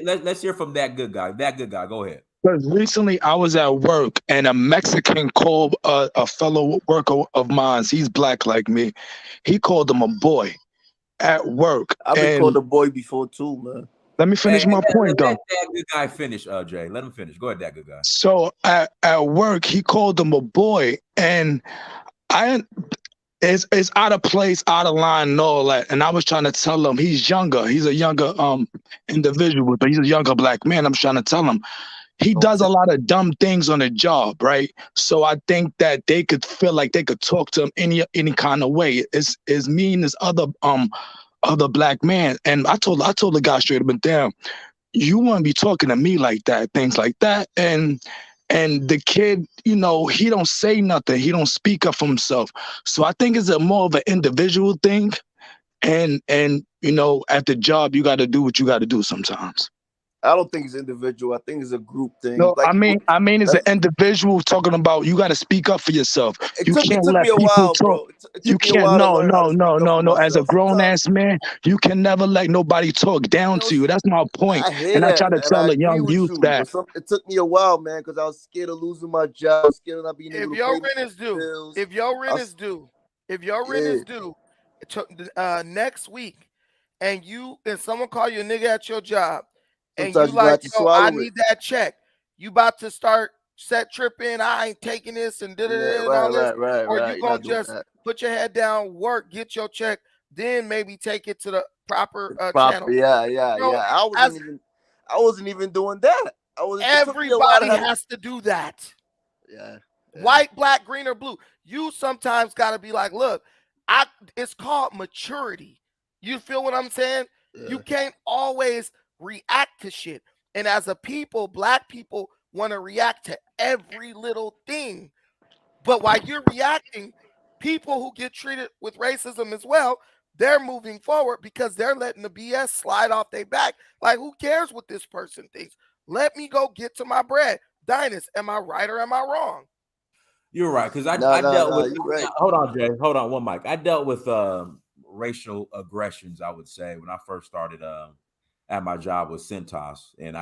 Brad. Let's hear from that good guy. That good guy. Go ahead. Because recently I was at work and a Mexican called a fellow worker of mine. He's black like me. He called him a boy at work. I've been And called a boy before too, man. let me finish my point though. Let that good guy finish, Jay. Let him finish. Go ahead, that good guy. So at work, he called him a boy, and it's out of place, out of line, and all that. And I was trying to tell him he's younger. He's a younger individual, but he's a younger black man. I'm trying to tell him he does a lot of dumb things on the job, right? So I think that they could feel like they could talk to him any kind of way. It's me and this other black man, and I told the guy straight up and down, you wouldn't be talking to me like that, things like that. And the kid, you know, he don't say nothing. He don't speak up for himself. So I think it's a more of an individual thing. And you know, at the job, you got to do what you got to do sometimes. I don't think it's individual. I think it's a group thing. No, Like, I mean, it's an individual talking about you got to speak up for yourself. You it can't took let me a people while, talk. bro. It You took me a can't. while to learn how to speak up for No. As a myself grown sometimes. ass man, you can never let nobody talk down to you. That's my point. I hear And I that, try to and tell I the agree young with youth you. that. But it took me a while, man, because I was scared of losing my job, scared of not being able If to your pay rent is due, bills. if your rent is due, next week, and someone call you a nigga at your job, and Sometimes you you gonna like, have to yo, I swallow need it. that check. You about to start set tripping. I ain't taking this and Yeah, and all this, right. or you You're gonna not doing just that. put your head down, work, get your check, then maybe take it to the proper channel. Yeah. I wasn't even doing that. It took me a while to Everybody has to do that. Yeah. White, black, green, or blue. You sometimes got to be like, look, it's called maturity. You feel what I'm saying? Yeah. You can't always react to shit. And as a people, black people want to react to every little thing. But while you're reacting, people who get treated with racism as well, they're moving forward because they're letting the BS slide off their back. Like, who cares what this person thinks? Let me go get to my bread. Dynast, am I right or am I wrong? You're right, because I No, dealt with. you're right. Hold on, Jay. Hold on, one mic. I dealt with racial aggressions, I would say, when I first started at my job with Centos, and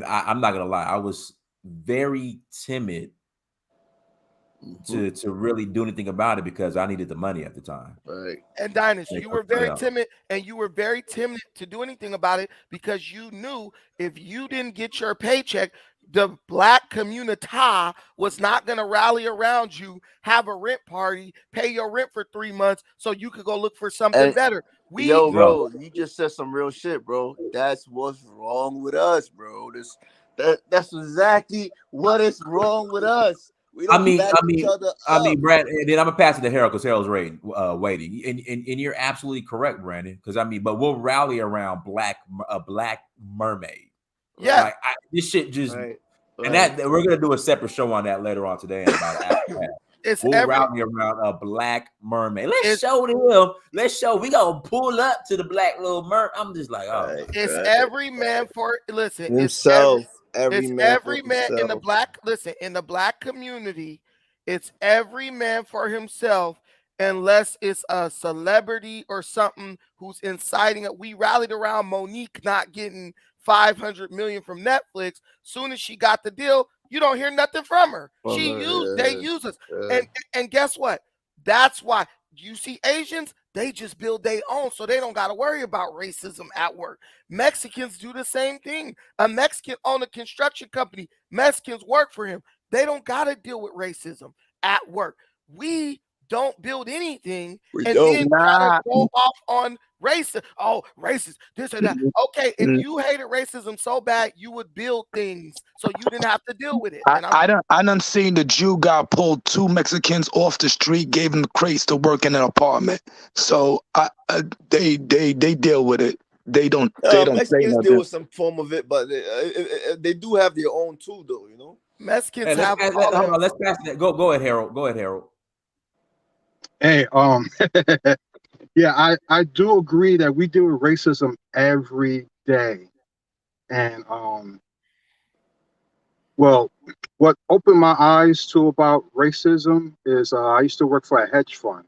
I'm not gonna lie, I was very timid to really do anything about it because I needed the money at the time. Right. And Dynast, you were very timid, and you were very timid to do anything about it because you knew if you didn't get your paycheck, the black community was not going to rally around you, have a rent party, pay your rent for 3 months so you could go look for something better. Bro, you just said some real shit, bro. That's what's wrong with us, bro. That's exactly what is wrong with us. We don't back each other up. Brad, and then I'm gonna pass it to Harold because Harold's waiting. And you're absolutely correct, Brandon. Because but we'll rally around a black mermaid. Yeah, like, this shit just, right. And that we're gonna do a separate show on that later on today. In about we'll rally around a black mermaid. Let's show them. We gonna pull up to the black little mermaid. I'm just like, every man for himself. Every man in the black in the black community, it's every man for himself, unless it's a celebrity or something who's inciting it. We rallied around Monique not getting $500 million from Netflix. Soon as she got the deal, you don't hear nothing from her. They use us. And guess what? That's why you see Asians, they just build their own, so they don't got to worry about racism at work. Mexicans do the same thing. A Mexican own a construction company. Mexicans work for him. They don't got to deal with racism at work. We don't build anything then try to go off on Racist. Oh, racist. This or that. Okay, if you hated racism so bad, you would build things so you didn't have to deal with it. And I done seen the Jew guy pulled 2 Mexicans off the street, gave them the crates to work in an apartment. So they deal with it. They don't say Mexicans nothing. deal with some form of it, but they do have their own too, though. You know, Mexicans Hey, have. hold on, let's pass that. Go ahead, Harold. Go ahead, Harold. Hey, yeah, I do agree that we deal with racism every day. And well, what opened my eyes to about racism is I used to work for a hedge fund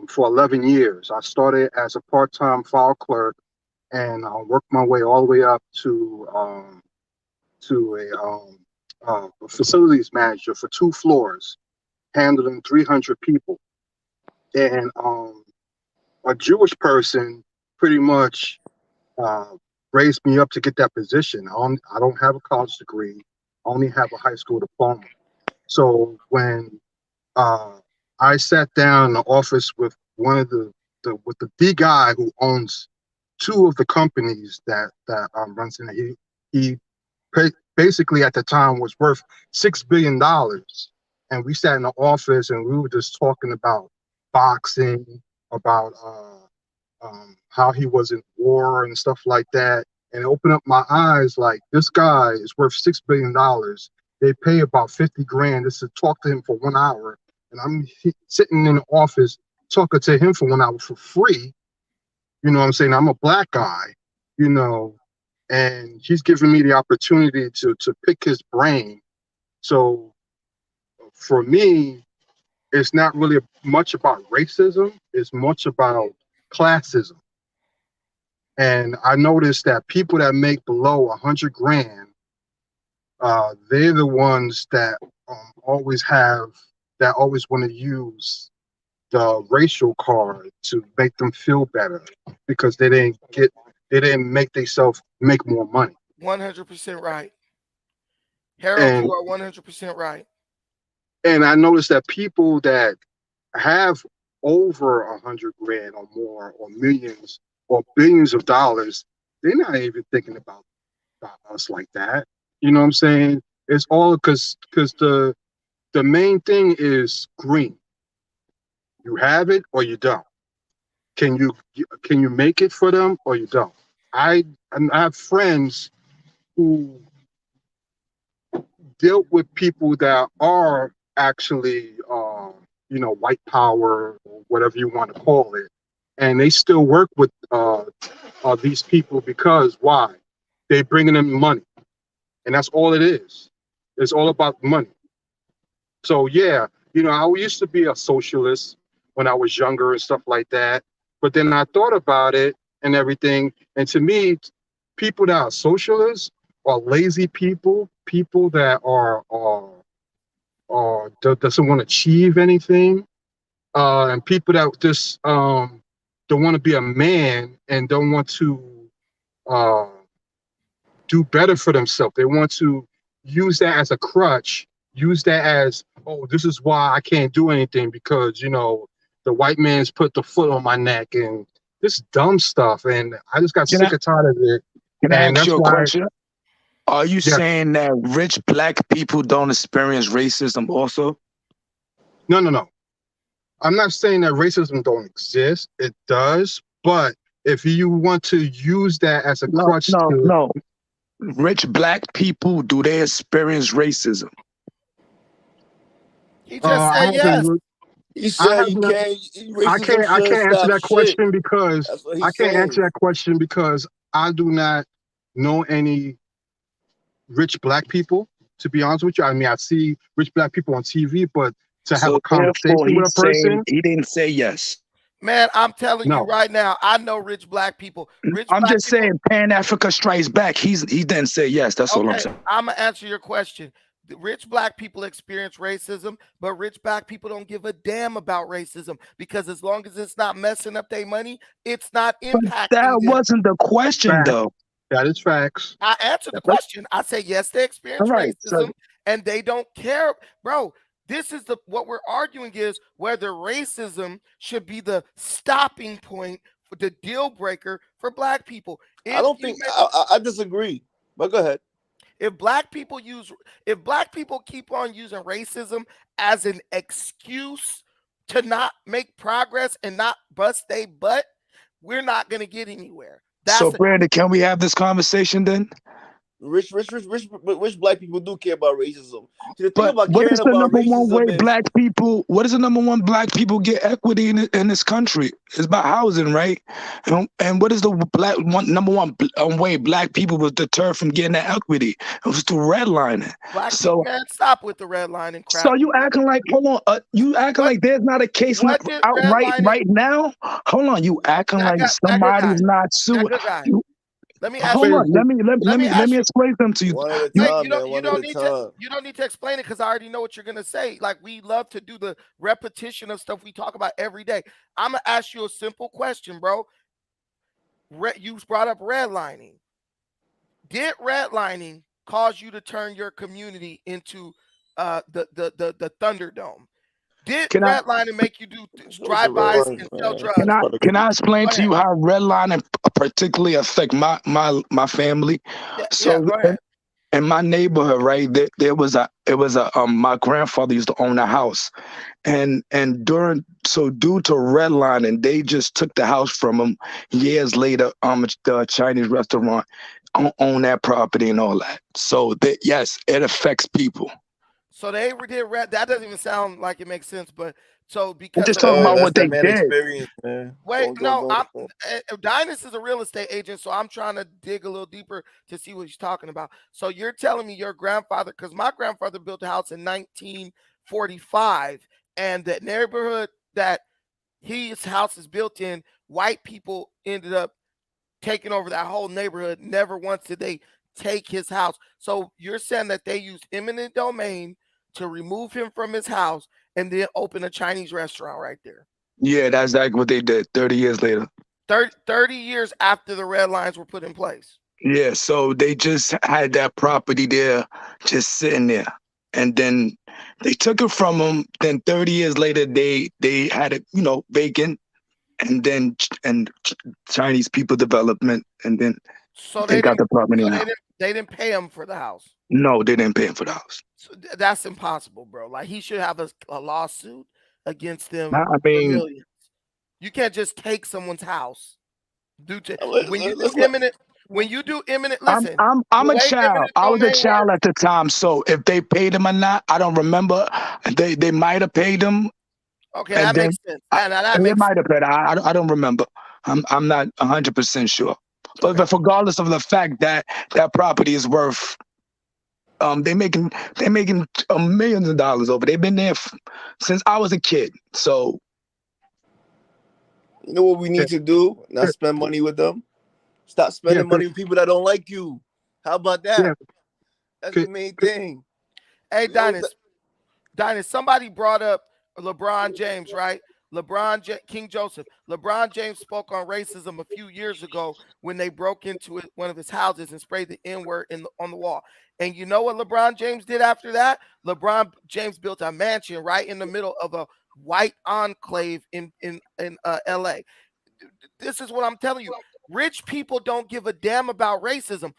for 11 years. I started as a part-time file clerk and worked my way all the way up to a facilities manager for 2 floors, handling 300 people. And a Jewish person pretty much raised me up to get that position. I don't have a college degree. I only have a high school diploma. So when I sat down in the office with one of the guy who owns 2 of the companies that runs in it, he basically at the time was worth $6 billion. And we sat in the office and we were just talking about boxing, about how he was in war and stuff like that. And it opened up my eyes, like, this guy is worth $6 billion. They pay about 50 grand just to talk to him for 1 hour. And I'm sitting in the office talking to him for 1 hour for free. You know what I'm saying? I'm a black guy, you know, and he's giving me the opportunity to pick his brain. So for me, it's not really much about racism. It's much about classism. And I noticed that people that make below 100 grand, they're the ones that always want to use the racial card to make them feel better because they didn't make themselves make more money. 100% right. Harold, you are 100% right. And I noticed that people that have over 100 grand or more, or millions or billions of dollars, they're not even thinking about us like that. You know what I'm saying? It's all because the main thing is green. You have it or you don't. Can you make it for them or you don't? I have friends who dealt with people that are actually white power or whatever you want to call it, and they still work with these people because why? They're bringing them money, and that's all it is. It's all about money. So yeah, I used to be a socialist when I was younger and stuff like that, but then I thought about it and everything, and to me, people that are socialists are lazy people that are doesn't want to achieve anything, and people that just don't want to be a man and don't want to do better for themselves. They want to use that as a crutch, use that as, oh, this is why I can't do anything because, the white man's put the foot on my neck and this dumb stuff. And I just got sick and tired of it. Can I ask you a why, question? Are you saying that rich black people don't experience racism also? No. I'm not saying that racism don't exist. It does. But if you want to use that as a crutch No. Rich black people, do they experience racism? He just said yes. He said you can't. I can't answer that question because I do not know any rich black people. To be honest with you, I mean, I see rich black people on TV, but to have a conversation with a person, he didn't say yes. Man, I'm telling you right now, I know rich black people. I'm just saying, Pan Africa Strikes Back. He didn't say yes. That's all I'm saying. I'm gonna answer your question. The rich black people experience racism, but rich black people don't give a damn about racism because as long as it's not messing up their money, it's not impacting. That wasn't the question, though. That is facts. I answered the question. I say yes, they experience racism, and they don't care, bro. This is what we're arguing is whether racism should be the stopping point the deal breaker for black people. I don't think I disagree, but go ahead. If black people keep on using racism as an excuse to not make progress and not bust their butt, we're not going to get anywhere. So, Brandon, can we have this conversation then? Rich black people do care about racism. The thing But about what caring is the about number one way racism is black people? What is the number one black people get equity in this country? It's about housing, right? And what is the number one way black people was deterred from getting that equity? It was through redlining. Black people, man, stop with the redlining crap. So you acting like, hold on, you acting like there's not a case outright right now? Hold on, you acting like somebody's not suing. Let me ask Hold you. on. Let me explain them to you. One at a time, you don't need to explain it because I already know what you're gonna say. Like, we love to do the repetition of stuff we talk about every day. I'm gonna ask you a simple question, bro. You brought up redlining. Did redlining cause you to turn your community into the Thunderdome? Did redlining make you do drive-bys and sell drugs? Can I explain to you how redlining particularly affect my family? Go ahead. In my neighborhood, right, my grandfather used to own a house, and due to redlining, they just took the house from him. Years later, the Chinese restaurant own that property and all that. So yes, it affects people. So they did that doesn't even sound like it makes sense, but so because I'm just talking about what they did. Experience, man. Wait, Dynast is a real estate agent, so I'm trying to dig a little deeper to see what he's talking about. So you're telling me your grandfather, because my grandfather built a house in 1945, and the neighborhood that his house is built in, white people ended up taking over that whole neighborhood. Never once did they take his house. So you're saying that they used eminent domain to remove him from his house and then open a Chinese restaurant right there. Yeah, that's like what they did 30 years later. 30 years after the red lines were put in place. Yeah, so they just had that property there just sitting there. And then they took it from them. Then 30 years later, they had it, vacant. And then Chinese people development. And then they got the property now. They didn't pay him for the house. No, they didn't pay him for the house. So that's impossible, bro. Like, he should have a lawsuit against them. I mean, for millions. You can't just take someone's house. When you do eminent, listen. I'm a child. I was a child at the time. So if they paid him or not, I don't remember. They might have paid him. Okay, that makes sense. They might have paid. I don't remember. I'm not 100% sure. But regardless of the fact that that property is worth, they're making millions of dollars over. They've been there since I was a kid. So, you know what we need to do? Not spend money with them. Stop spending money with people that don't like you. How about that? Yeah. That's the main thing. Hey, Dynast, somebody brought up LeBron James, right? King Joseph. LeBron James spoke on racism a few years ago when they broke into one of his houses and sprayed the N-word on the wall. And you know what LeBron James did after that? LeBron James built a mansion right in the middle of a white enclave in LA. This is what I'm telling you. Rich people don't give a damn about racism.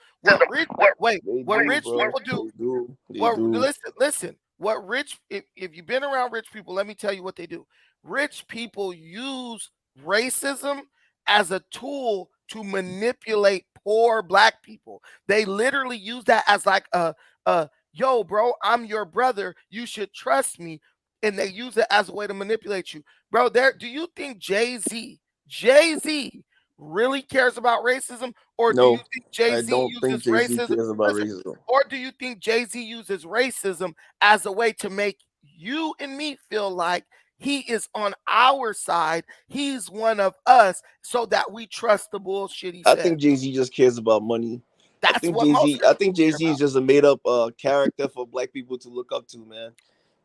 Listen. If you've been around rich people, let me tell you what they do. Rich people use racism as a tool to manipulate poor black people. They literally use that as like yo, bro, I'm your brother. You should trust me. And they use it as a way to manipulate you. Bro, do you think Jay-Z really cares about racism? Or do you think Jay-Z uses racism? Or do you think Jay-Z uses racism as a way to make you and me feel like he is on our side, he's one of us, so that we trust the bullshit he said? I think Jay-Z just cares about money. I think Jay-Z is just a made-up character for black people to look up to, man.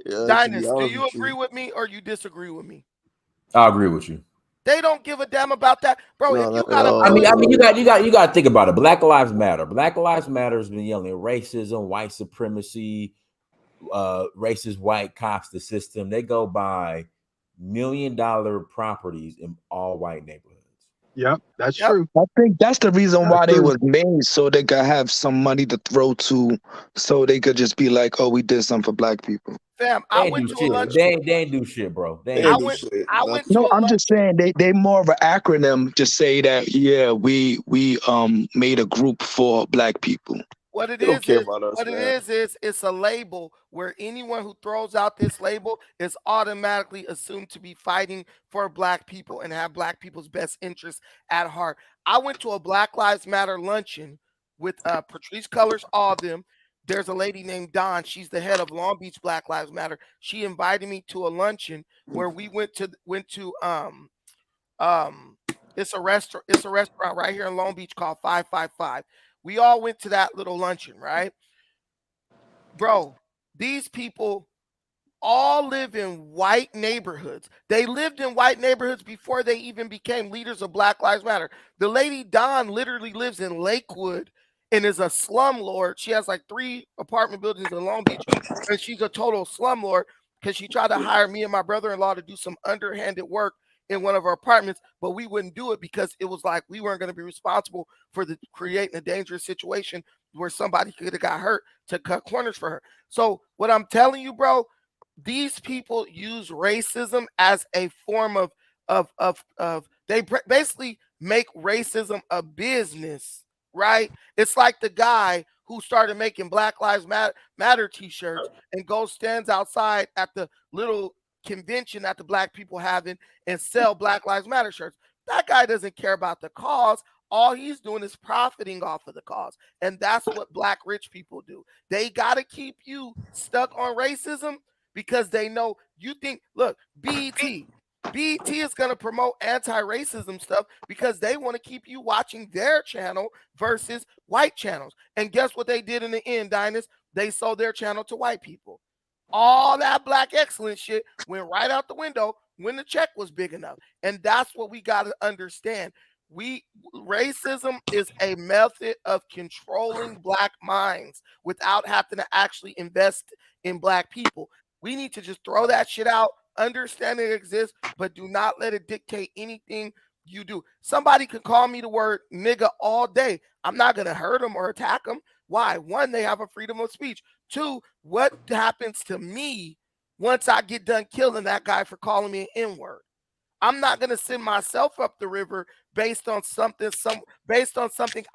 Yeah, Dynast, do you agree with me or you disagree with me? I agree with you. They don't give a damn about that, bro. No, you got to think about it. Black Lives Matter. Black Lives Matter has been yelling racism, white supremacy, racist white cops, the system. They go by $1 million properties in all white neighborhoods. Yep, that's Yep. true. I think that's the reason That's why they true. was made, so they could have some money to throw to, so they could just be like, "Oh, we did something for black people." Fam, They I ain't went do to a lunch. shit. They ain't do shit, bro. They They ain't I ain't do do went. shit. shit. I went Nothing. to No, a I'm just luncheon. saying they more of an acronym to say that, yeah, we made a group for black people. What it They don't is care is about us, what it man. is it's a label where anyone who throws out this label is automatically assumed to be fighting for black people and have black people's best interests at heart. I went to a Black Lives Matter luncheon with Patrice Cullors, all of them. There's a lady named Dawn. She's the head of Long Beach Black Lives Matter. She invited me to a luncheon where we went to um it's a restaurant right here in Long Beach called 555. We all went to that little luncheon, right? Bro, these people all live in white neighborhoods. They lived in white neighborhoods before they even became leaders of Black Lives Matter. The lady Dawn literally lives in Lakewood and is a slumlord. She has like 3 apartment buildings in Long Beach, and she's a total slumlord because she tried to hire me and my brother-in-law to do some underhanded work in one of our apartments, but we wouldn't do it because it was like we weren't going to be responsible for the creating a dangerous situation where somebody could have got hurt to cut corners for her. So what I'm telling you, bro, these people use racism as a form of basically make racism a business, right? It's like the guy who started making Black Lives Matter t-shirts and goes stands outside at the little convention that the black people having and sell Black Lives Matter shirts. That guy doesn't care about the cause. All he's doing is profiting off of the cause. And that's what black rich people do. They got to keep you stuck on racism because they know you think, look, BET is going to promote anti-racism stuff because they want to keep you watching their channel versus white channels. And guess what they did in the end, Dynast? They sold their channel to white people. All that black excellence shit went right out the window when the check was big enough. And that's what we got to understand. Racism is a method of controlling black minds without having to actually invest in black people. We need to just throw that shit out, understand it exists, but do not let it dictate anything you do. Somebody could call me the word nigga all day. I'm not going to hurt them or attack them. Why? One, they have a freedom of speech. Two, what happens to me once I get done killing that guy for calling me an N-word? I'm not going to send myself up the river based on something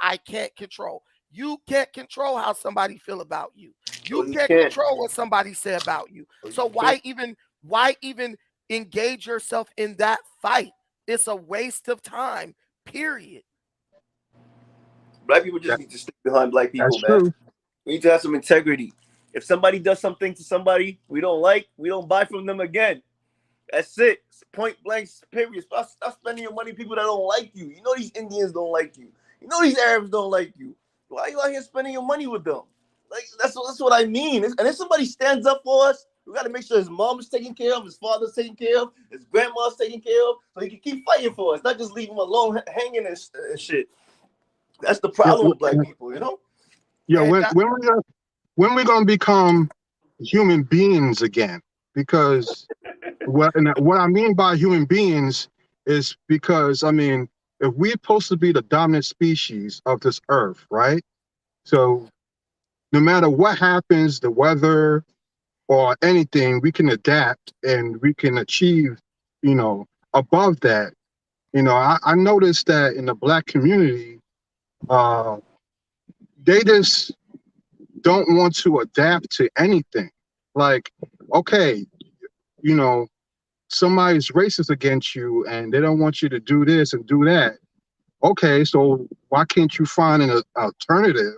I can't control. You can't control how somebody feel about you. No, You you can't can't. control what somebody say about you. No, So you can't. why even engage yourself in that fight? It's a waste of time. Period. Black people just That, need to stick behind black that's people, man. true. We need to have some integrity. If somebody does something to somebody we don't like, we don't buy from them again. That's it. It's point blank, period. Stop spending your money people that don't like you. You know these Indians don't like you. You know these Arabs don't like you. Why are you out here spending your money with them? Like that's what I mean. And if somebody stands up for us, we got to make sure his mom is taken care of, his father's taken care of, his grandma's taken care of, so he can keep fighting for us, not just leave him alone hanging and shit. That's the Yeah, problem with black people, you know? yeah. Hey, When we gonna become human beings again? Because what I mean by human beings is because I mean if we're supposed to be the dominant species of this earth, right? So no matter what happens, the weather or anything, we can adapt and we can achieve, above that. I noticed that in the black community, uh, they just don't want to adapt to anything. Like, okay, you know, somebody's racist against you and they don't want you to do this and do that. Okay, so why can't you find an alternative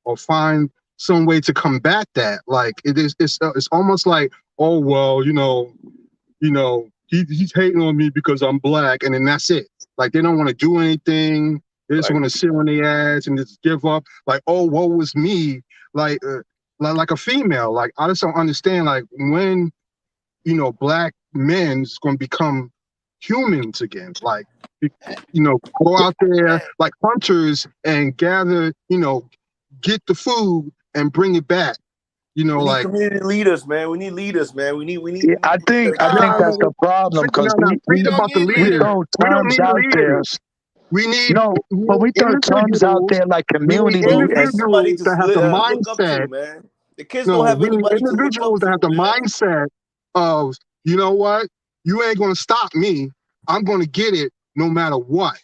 or find some way to combat that? Like it's almost like, oh well, he's hating on me because I'm black, and then that's it. Like they don't want to do anything. They just Right. want to sit on their ass and just give up. Like, oh, woe was me. Like, like a female. Like I just don't understand. Like when black men's going to become humans again. Like go out there hey, like hunters and gather. Get the food and bring it back. We need Like community leaders, man. We need leaders, man. We need Yeah, I think no, that's nah, the problem because no. we Forget don't about the need we leaders. leaders. throw We don't terms need out there. leaders. We need, No, we but need we throw terms out individuals. there like We need They don't community have and somebody individuals to that have the look up to, mindset. man. The kids No, don't have we need anybody to look individuals up that to, have the man. mindset of, you know what? You ain't gonna stop me. I'm gonna get it no matter what.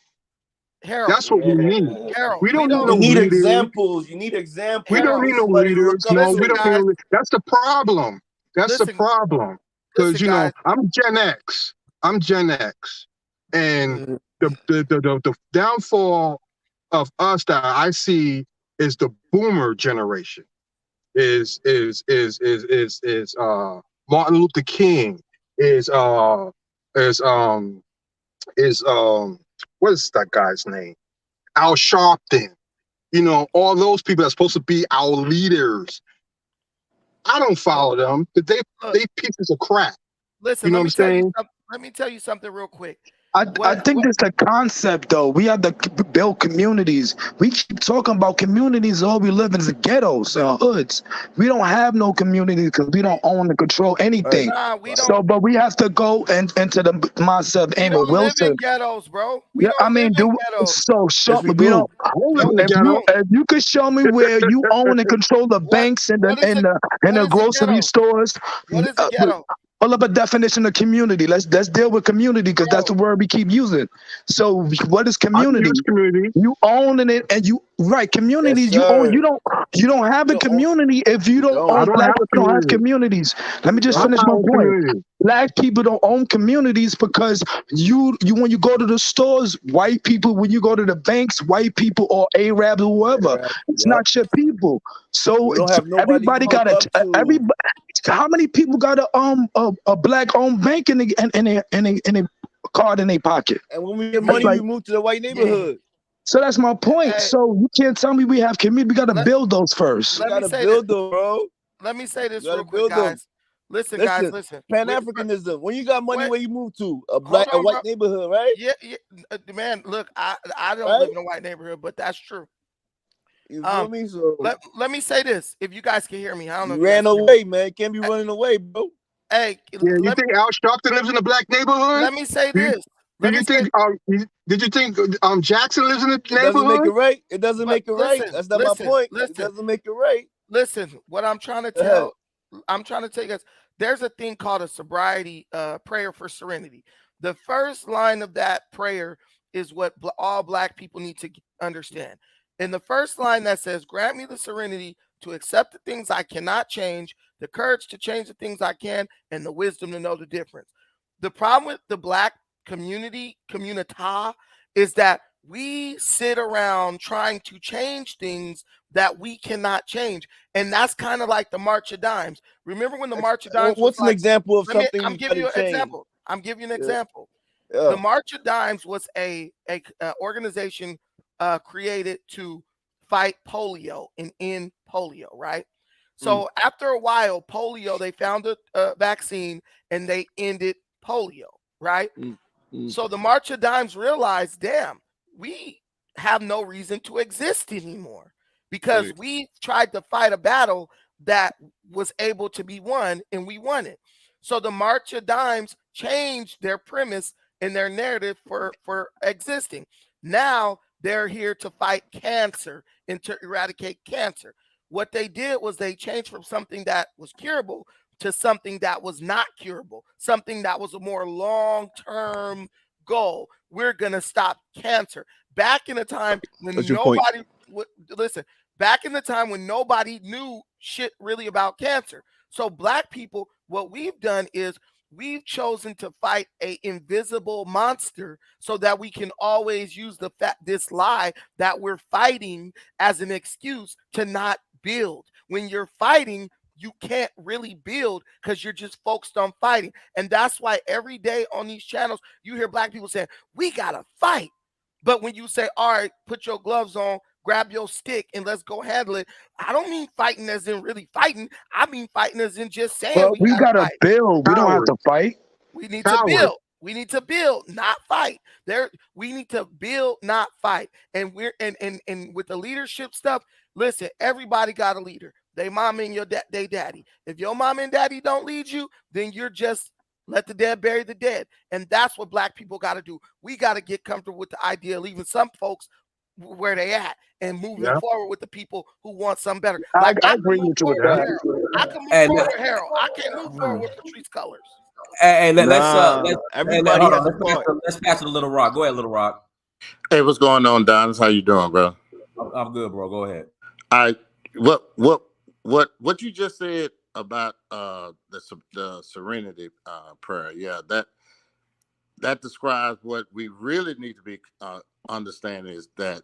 Harold, That's what we need. Harold, We we don't need don't. no You need leaders. examples. You need examples. We don't Harold, You need need no somebody to look leaders. up No, we listen, to. don't need guys. no. That's the problem. That's the Listen, problem. Because listen, guys. I'm Gen X. I'm Gen X, and the downfall of us that I see is the Boomer generation. Is Martin Luther King. Is what is that guy's name? Al Sharpton. You know, all those people that's supposed to be our leaders. I don't follow them because they pieces of crap. Listen, You know let what me I'm tell you saying? something. Let me tell you something real quick. I think it's the concept though. We have to build communities. We keep talking about communities. All we live in is the ghettos, hoods. We don't have no community because we don't own and control anything. Nah, we So, don't. but we have to go into the mindset of We Amos don't live in Wilson. ghettos, bro. We Yeah, I don't live mean, in do ghettos. so show Yes, we we don't. do. I don't live No, in the we ghetto. don't. If you could show me where you own and control the banks and What is the a grocery ghetto? stores, What is a ghetto? pull up a definition of community. Let's deal with community because that's the word we keep using. So what is I can use community? community. You own it, and you right Yes, communities. You own. sir. You don't have a You don't own. community if you You don't I own. don't. don't Black have people a don't have community. communities. Let me You just I'm finish don't. my my own point. community. Black people don't own communities because you when you go to the stores, white people, when you go to the banks, white people or Arabs or whoever, it's Yup. not your people. So You don't have nobody you everybody look got up to. how many people got a black owned bank in a card in their pocket? And when we get That's money, like we move to the white neighborhood. so that's my point. Hey, So you can't tell me we have community. We got to let, build those first. We let me gotta say this. build them, bro. Let me say We this gotta real quick, build them. guys. Listen, guys. Listen, Listen. Pan Africanism. When you got money, Wait. where you move to? Hold A on, white bro. neighborhood, right? Yeah, man. Look, I don't Right? live in a white neighborhood, but that's true. You feel me? So Let me say this. If you guys can hear me, I don't know. you If you ran guys can hear me. away, man. Can't be running away, bro. Hey, Yeah, you think Al Sharpton lives in a black neighborhood? let me say Do you, this. do you think? Did you think Jackson lives in a It doesn't make it neighborhood? right. It doesn't make it right. Listen, That's not my point. It listen, doesn't make it right. listen. What I'm trying to Go ahead. tell, I'm trying to tell you guys, there's a thing called a sobriety prayer for serenity. The first line of that prayer is what all black people need to understand. In the first line that says, "Grant me the serenity to accept the things I cannot change, the courage to change the things I can, and the wisdom to know the difference." The problem with the black community is that we sit around trying to change things that we cannot change. And that's kind of like the March of Dimes. Remember when the March of Dimes What's was an example of something I'm we giving gotta you an change? example. I'm giving you an Yeah. example. Yeah. The March of Dimes was a organization created to fight polio and end polio, right? So after a while, polio, they found a vaccine and they ended polio, right? So the March of Dimes realized, damn, we have no reason to exist anymore because we tried to fight a battle that was able to be won and we won it. So the March of Dimes changed their premise and their narrative for existing. Now they're here to fight cancer and to eradicate cancer. What they did was they changed from something that was curable to something that was not curable, something that was a more long-term goal. We're going to stop cancer. Back in the time when nobody would listen, back in the time when nobody knew shit really about cancer. So black people, what we've done is we've chosen to fight a invisible monster so that we can always use this lie that we're fighting as an excuse to not build. When you're fighting, you can't really build because you're just focused on fighting. And that's why every day on these channels, you hear black people saying, we got to fight. But when you say, all right, put your gloves on, grab your stick, and let's go handle it, I don't mean fighting as in really fighting. I mean fighting as in just saying Well, we got to gotta fight. build. We don't have to fight. We need to build. We need to build, not fight. We need to build, not fight. And we're and with the leadership stuff, listen, everybody got a leader. They mom and they daddy. If your mom and daddy don't lead you, then you're just Let the dead bury the dead. And that's what black people got to do. We got to get comfortable with the idea of leaving some folks where they at and moving forward with the people who want something better. I Like I can agree move with you with forward with that. Harold. I can move Hey, forward look, with Harold. I can't move forward with Patrice Colors. hey, Nah, let's everybody hold has on. a part. Let's pass it to Little Rock. Go ahead, Little Rock. Hey, what's going on, Don? How you doing, bro? I'm good, bro. Go ahead. What you just said about the serenity prayer? Yeah, that describes what we really need to be understanding is that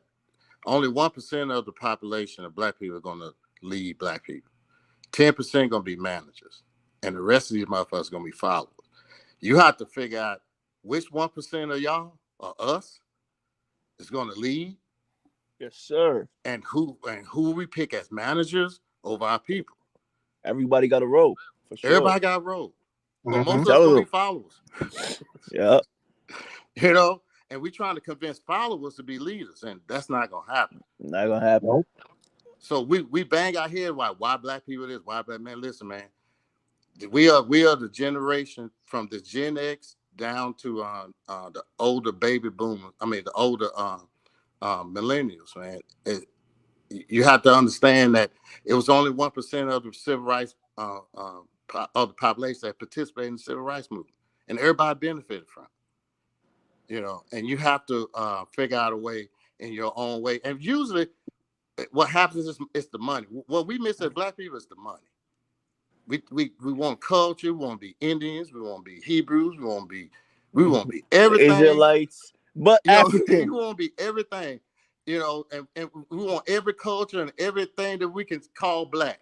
only 1% of the population of black people are going to lead black people. 10% going to be managers, and the rest of these motherfuckers going to be followers. You have to figure out which 1% of y'all or us is going to lead. Yes, sir. And who we pick as managers over our people. Everybody got a role, for sure. Everybody got a role. But most of us Tell gonna them. be followers. Yeah. You know, and we're trying to convince followers to be leaders, and that's not gonna happen. Not gonna happen. Nope. So we bang our head why black people this, why black man. Listen, man, we are the generation from the Gen X down to the older baby boomers. I mean the older millennials, man. You have to understand that it was only 1% of the civil rights of the population that participated in the civil rights movement, and everybody benefited from it. You know, and you have to figure out a way in your own way. And usually, what happens is it's the money. What we miss as black people is the money. We want culture. We want to be Indians. We want to be Hebrews. We want to be everything. Israelites, but African. We want to be everything. You know, and we want every culture and everything that we can call black,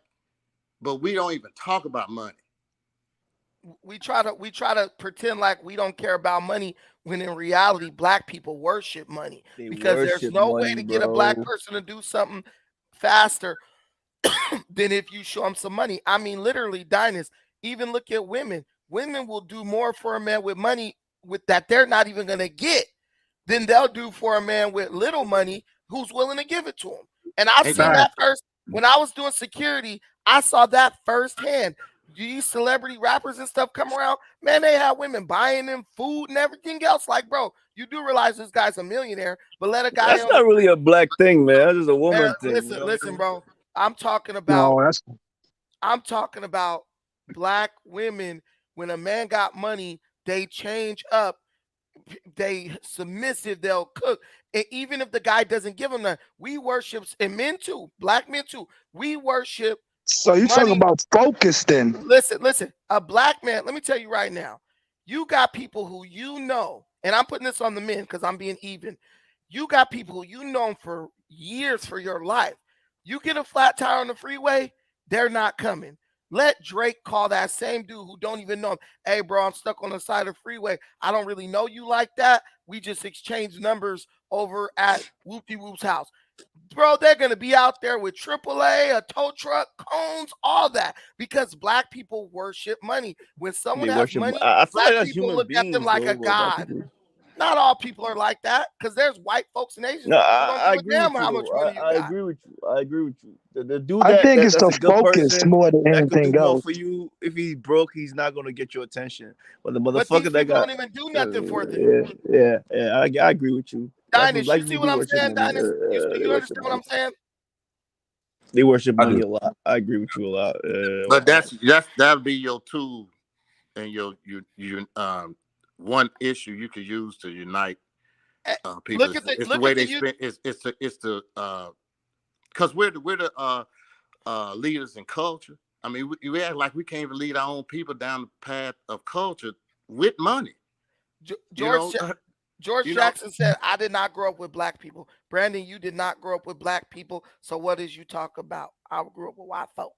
but we don't even talk about money. We try to pretend like we don't care about money when in reality black people worship money because there's no way to get a black person to do something faster than if you show them some money. I mean, literally, Dynast, even look at women. Women will do more for a man with money with that they're not even going to get than they'll do for a man with little money who's willing to give it to him. And I've seen that first. When I was doing security, I saw that firsthand. These celebrity rappers and stuff come around, man, they have women buying them food and everything else. Like, bro, you do realize this guy's a millionaire, but let a guy. That's not really a black thing, man. That's just a woman thing. Listen, bro. I'm talking about. No, I'm talking about black women. When a man got money, they change up. They submissive, they'll cook. And even if the guy doesn't give them that, we worship, and men too, black men too, we worship. So you talking about focus then? Listen, a black man, let me tell you right now, you got people who you know, and I'm putting this on the men because I'm being even. You got people who you know for years for your life. You get a flat tire on the freeway, they're not coming. Let Drake call that same dude who don't even know him. Hey, bro, I'm stuck on the side of the freeway. I don't really know you like that. We just exchanged numbers over at Whoopty Whoop's house. Bro, they're going to be out there with AAA, a tow truck, cones, all that, because black people worship money. When someone has money, black people look at them like a god. Not all people are like that, because there's white folks and Asians. No, I agree with you. I agree with you. I agree with you. The dude I think it's the focus focus more than anything else. For you, if he's broke, he's not gonna get your attention. But the motherfucker but these that got don't even do nothing for them. Yeah. I agree with you. Dynast, you see what I'm saying, Dynast? You understand what I'm saying? They worship money a lot. I agree with you a lot. But that'll be your tool and your one issue you could use to unite people. It's the way they spend. It's the because we're the leaders in culture. I mean, we act like we can't even lead our own people down the path of culture with money. George Jackson said, "I did not grow up with black people." Brandon, you did not grow up with black people. So what did you talk about? I grew up with white folk.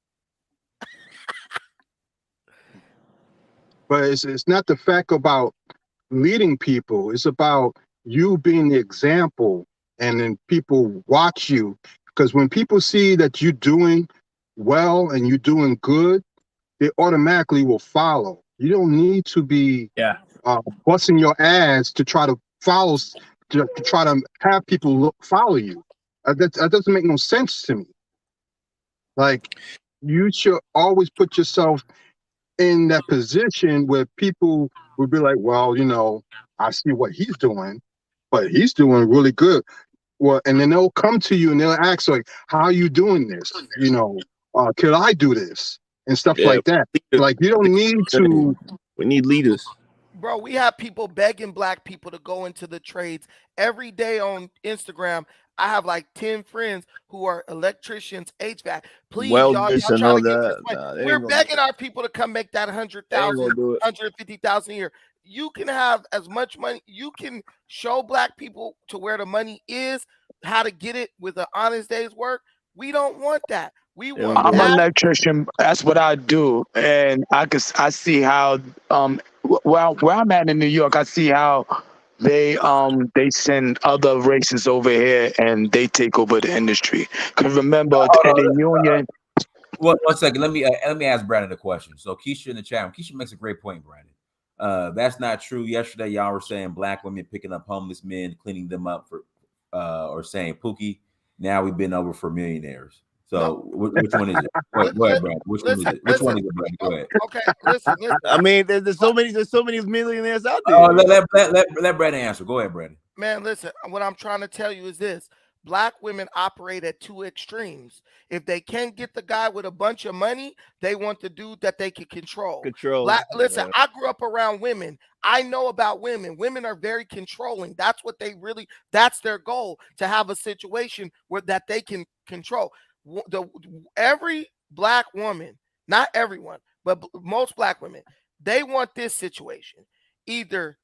but it's not the fact about leading people. It's about you being the example, and then people watch you. Because when people see that you're doing well and you're doing good, they automatically will follow. You don't need to be busting your ass to try to follow, to try to have people follow you. That doesn't make no sense to me. Like, you should always put yourself in that position where people would be like, well, I see what he's doing, but he's doing really good. Well, and then they'll come to you and they'll ask like, how are you doing this? Could I do this? And stuff Yeah, like that. Like, you don't need to. we need leaders. Bro, we have people begging black people to go into the trades every day on Instagram. I have like 10 friends who are electricians, HVAC. Please, y'all Welders and trying all to get this that. money. Nah, they We're ain't gonna begging our people to come make that they ain't 100,000, gonna do it. 150,000 a year. You can have as much money. You can show black people to where the money is, how to get it with an honest day's work. We don't want that. We They don't want do I'm an it. that. electrician. That's what I do, and I see how where I'm at in New York, I see how they send other races over here and they take over the industry. Because remember, in the union, One second. Let me ask Brandon a question. So Keisha in the chat, Keisha makes a great point, Brandon. That's not true. Yesterday, y'all were saying black women picking up homeless men, cleaning them up for, or saying Pookie. Now we've been over for millionaires. So which one is it? Go ahead, Brandon. Which one is it? Which one is it, Brandon? Go ahead. Okay, listen. I mean, there's so many millionaires out Oh, there. let Brandon answer. Go ahead, Brandon. Man, listen, what I'm trying to tell you is this. Black women operate at two extremes. If they can't get the guy with a bunch of money, they want the dude that they can control. Listen, I grew up around women. I know about women. Women are very controlling. That's what that's their goal, to have a situation where that they can control. Every black woman, not everyone, but most black women, they want this situation. Either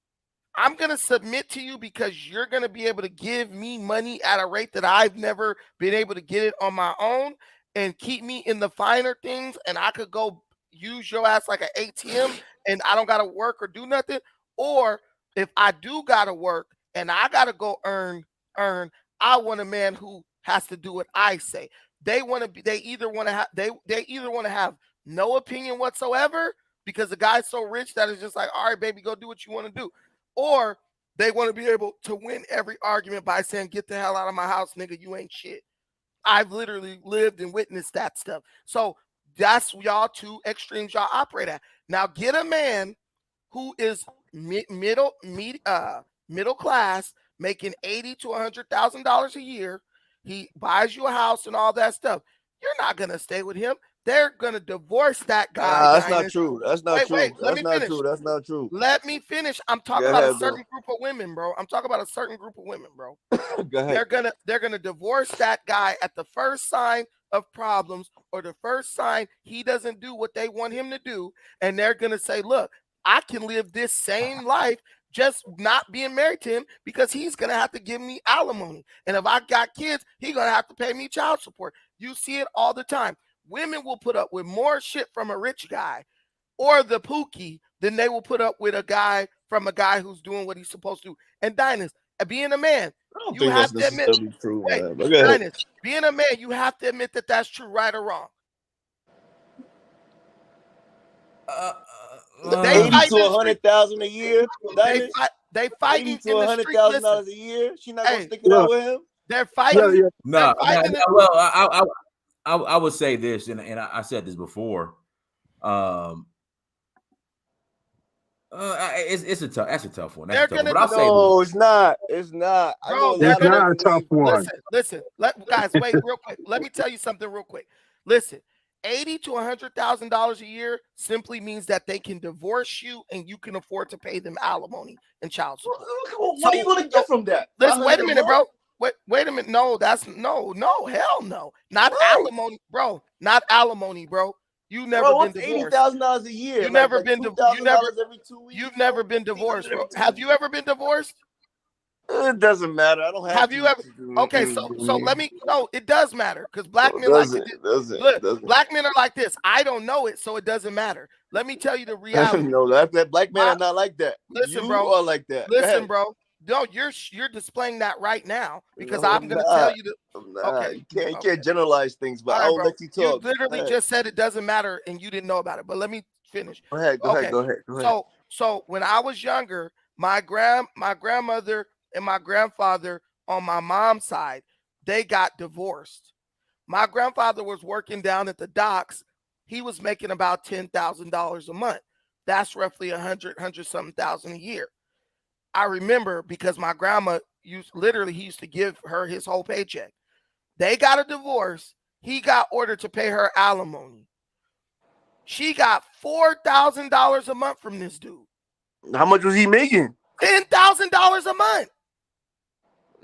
I'm going to submit to you because you're going to be able to give me money at a rate that I've never been able to get it on my own and keep me in the finer things, and I could go use your ass like an ATM and I don't got to work or do nothing. Or if I do got to work and I got to go earn, I want a man who has to do what I say. They either want to have no opinion whatsoever because the guy's so rich that it's just like, all right, baby, go do what you want to do. Or they want to be able to win every argument by saying, get the hell out of my house, nigga, you ain't shit. I've literally lived and witnessed that stuff. So that's y'all two extremes y'all operate at. Now get a man who is middle class, making $80,000 to $100,000 a year. He buys you a house and all that stuff. You're not gonna stay with him. They're gonna divorce that guy. That's not true. That's not true. Wait, let That's me not finish. true. That's not true. Let me finish. I'm talking Go about ahead, a certain group of women, bro. I'm talking about a certain group of women, bro. Go ahead. They're gonna divorce that guy at the first sign of problems or the first sign he doesn't do what they want him to do, and they're gonna say, "Look, I can live this same life." Just not being married to him because he's gonna have to give me alimony, and if I got kids, he's gonna have to pay me child support. You see it all the time. Women will put up with more shit from a rich guy or the Pookie than they will put up with a guy who's doing what he's supposed to do. And Dynast, being a man, I don't you think have that's to admit, necessarily true, man. But go ahead. Dynast, being a man, you have to admit that that's true, right or wrong. They 80 to 100,000 a year. They fighting 80 to $100,000 a year. She not gonna stick it out with him. They're fighting. No. Well, I would say this, and I said this before. It's a tough one. That's a tough one. But I'll say no, it's not. It's not. Bro, it's not a tough one. Listen. Guys, wait real quick. Let me tell you something real quick. Listen, $80,000 to $100,000 a year simply means that they can divorce you and you can afford to pay them alimony and child support. What are you gonna get from that? Listen, wait a minute, bro. Wait a minute. No, hell no. Not alimony, bro. Not alimony, bro. You never been divorced. $80,000 a year. You've never been divorced. every 2 weeks. You've never been divorced, bro. Have you ever been divorced? It doesn't matter. I don't have you ever? Okay, so let me. No, it does matter because black men like doesn't. Black men are like this. I don't know it, so it doesn't matter. Let me tell you the reality. No, that black men are not like that. Listen, you bro. are like that. Listen, bro. No, you're displaying that right now because I'm gonna tell you okay, you can't generalize things, but I'll let you talk. You literally just said it doesn't matter and you didn't know about it. But let me finish. Go ahead. So when I was younger, my grandmother and my grandfather on my mom's side, they got divorced. My grandfather was working down at the docks. he was making about $10,000 a month. That's roughly 100 something thousand a year. I remember because my grandma he used to give her his whole paycheck. They got a divorce. He got ordered to pay her alimony. She got $4,000 a month from this dude. How much was he making? $10,000 a month.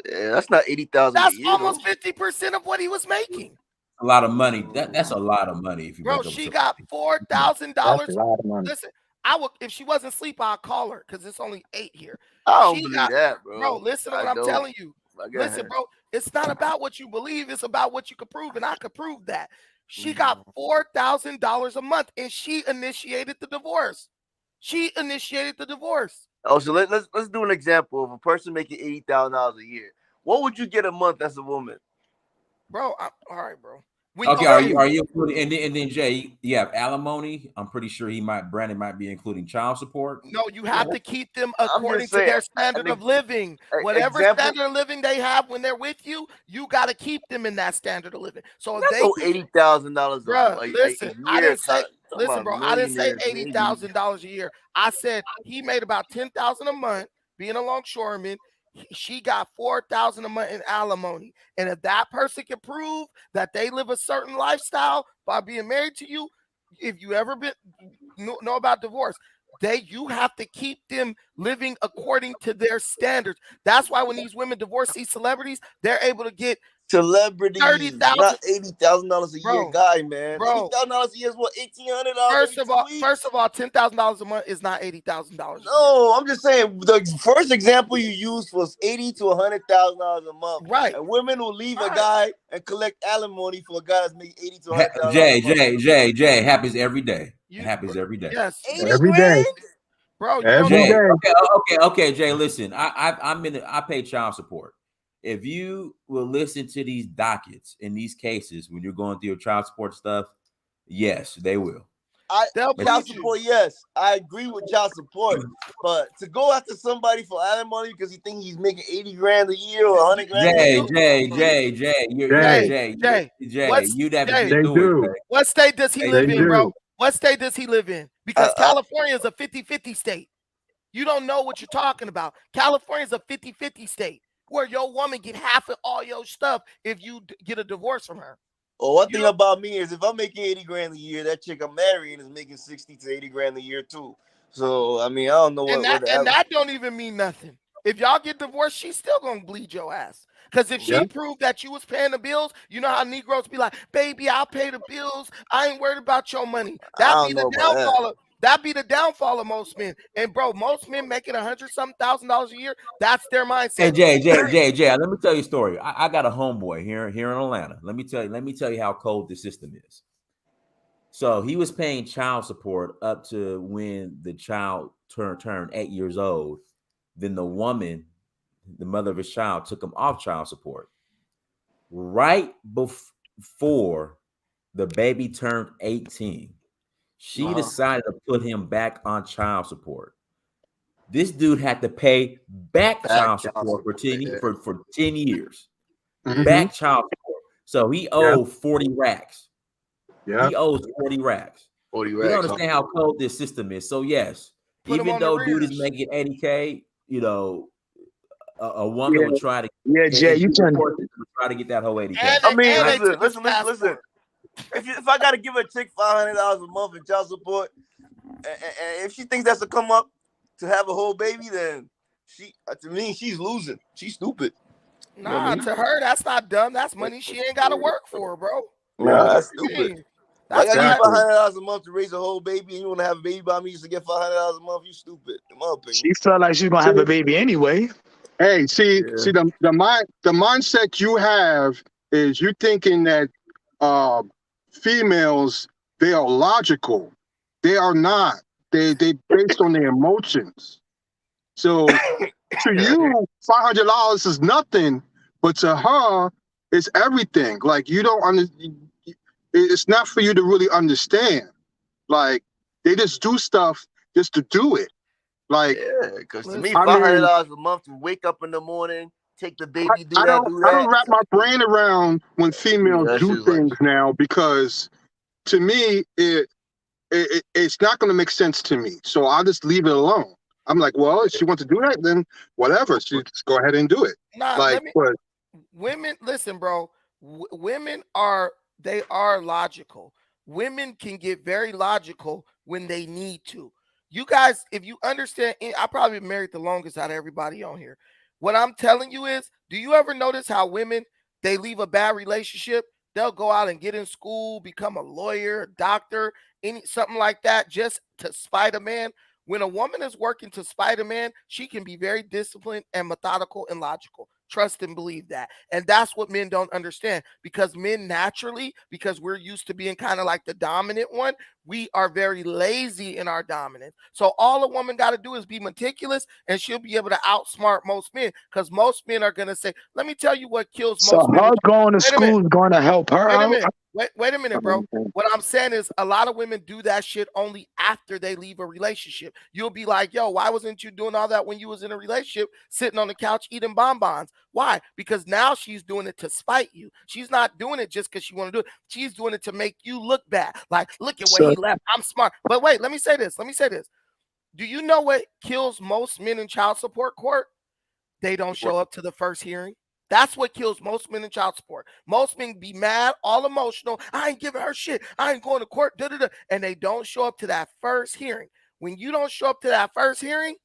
Yeah, that's not 80,000. That's almost 50% of what he was making. A lot of money. That's a lot of money. If you Bro, break up she with got $4,000. That's a lot of money. Listen, I would if she wasn't asleep, I'll call her because it's only 8 here. I don't She believe got- that, bro. Bro, listen to what I'm telling you. Listen, bro, it's not about what you believe, it's about what you can prove, and I could prove that. She got $4,000 a month, and she initiated the divorce. Oh, so let's do an example of a person making $80,000 a year. What would you get a month as a woman? Bro, all right, bro. Okay, are you including and then Jay, you have alimony? I'm pretty sure Brandon might be including child support. No, you have to keep them according to their standard of living. Whatever standard of living they have when they're with you, you got to keep them in that standard of living. So if they $80,000. Bro, listen, I didn't say. Talking Listen, about bro, I didn't say millionaires, $80,000 a year. I said he made about $10,000 a month being a longshoreman. She got $4,000 a month in alimony, and if that person can prove that they live a certain lifestyle by being married to you, if you ever know about divorce, you have to keep them living according to their standards. That's why when these women divorce these celebrities, they're able to get celebrities, not $80,000 a year guy, man. Bro, $80,000 a year is what, $1,800. First of all, $10,000 a month is not $80,000. No, I'm just saying the first example you used was $80,000 to $100,000 a month. Right. And women will leave a guy and collect alimony for a guy that's making $80,000 to $100,000. Jay, happens every day. It happens every day. Yes, every day, bro. Every day. Okay, Jay. Listen, I pay child support. If you will listen to these dockets in these cases when you're going through your child support stuff, yes, they will. Child support, yes, I agree with child support, but to go after somebody for alimony because he thinks he's making $80,000 a year or $100,000 a year. You'd have to do it. What state does he live in, bro? What state does he live in? Because California is a 50-50 state. You don't know what you're talking about. California is a 50-50 state where your woman get half of all your stuff if you get a divorce from her. Well, one thing about me is if I'm making $80,000 a year, that chick I'm marrying is making $60,000 to $80,000 a year too. So I mean, I don't know that don't even mean nothing. If y'all get divorced, she's still gonna bleed your ass. Because if she proved that you was paying the bills, you know how Negroes be like, "Baby, I'll pay the bills. I ain't worried about your money." That'd be the downfall of most men. And bro, most men making $100-something thousand a year, that's their mindset. Hey Jay, let me tell you a story. I got a homeboy here in Atlanta. Let me tell you how cold the system is. So he was paying child support up to when the child turned 8 years old. Then the woman, the mother of his child, took him off child support. Right before the baby turned 18. She decided to put him back on child support. This dude had to pay back child support for 10 years. Mm-hmm. Back child support. So he owed 40 racks. Yeah. He owes 40 racks. 40 You racks. understand how cold this system is. So yes, even though dude is making 80K, you know, a woman would try to Jay, you can try to get that whole 80K. I mean, listen. If I gotta give a chick $500 a month in child support, and if she thinks that's a come up to have a whole baby, then to me she's losing. She's stupid. Nah, to her that's not dumb. That's money she ain't got to work for, bro. Nah, that's stupid. I gotta give $500 a month to raise a whole baby, and you want to have a baby by me just to get $500 a month? You stupid, in my opinion. She felt like she's gonna have a baby anyway. Hey, see the mindset you have is you thinking that females, they are logical. They are not. They based on their emotions. So to you, $500 is nothing, but to her, it's everything. Like you don't it's not for you to really understand. Like they just do stuff just to do it. Like because to me, $500 a month to wake up in the morning, take the baby, I don't wrap my brain around when females do things now because to me, it's not going to make sense to me. So I'll just leave it alone. I'm like, well, if she wants to do that, then whatever. She just go ahead and do it. Nah, Like, but women, listen, bro. Women are logical. Women can get very logical when they need to. You guys, if you understand, I probably married the longest out of everybody on here. What I'm telling you is, do you ever notice how women, they leave a bad relationship, they'll go out and get in school, become a lawyer, a doctor, something like that, just to spite a man? When a woman is working to spite a man, she can be very disciplined and methodical and logical. Trust and believe that. And that's what men don't understand, because men naturally, because we're used to being kind of like the dominant one, we are very lazy in our dominance. So all a woman got to do is be meticulous, and she'll be able to outsmart most men, because most men are going to say, let me tell you what kills So most men. her going to school is going to help her out? Wait a minute, bro. What I'm saying is, a lot of women do that shit only after they leave a relationship. You'll be like, yo, why wasn't you doing all that when you was in a relationship, sitting on the couch eating bonbons? Why? Because now she's doing it to spite you. She's not doing it just because she want to do it. She's doing it to make you look bad. Like, look at where he left. I'm smart. But wait, let me say this. Do you know what kills most men in child support court? They don't show up to the first hearing. That's what kills most men in child support. Most men be mad, all emotional. I ain't giving her shit. I ain't going to court. And they don't show up to that first hearing. When you don't show up to that first hearing,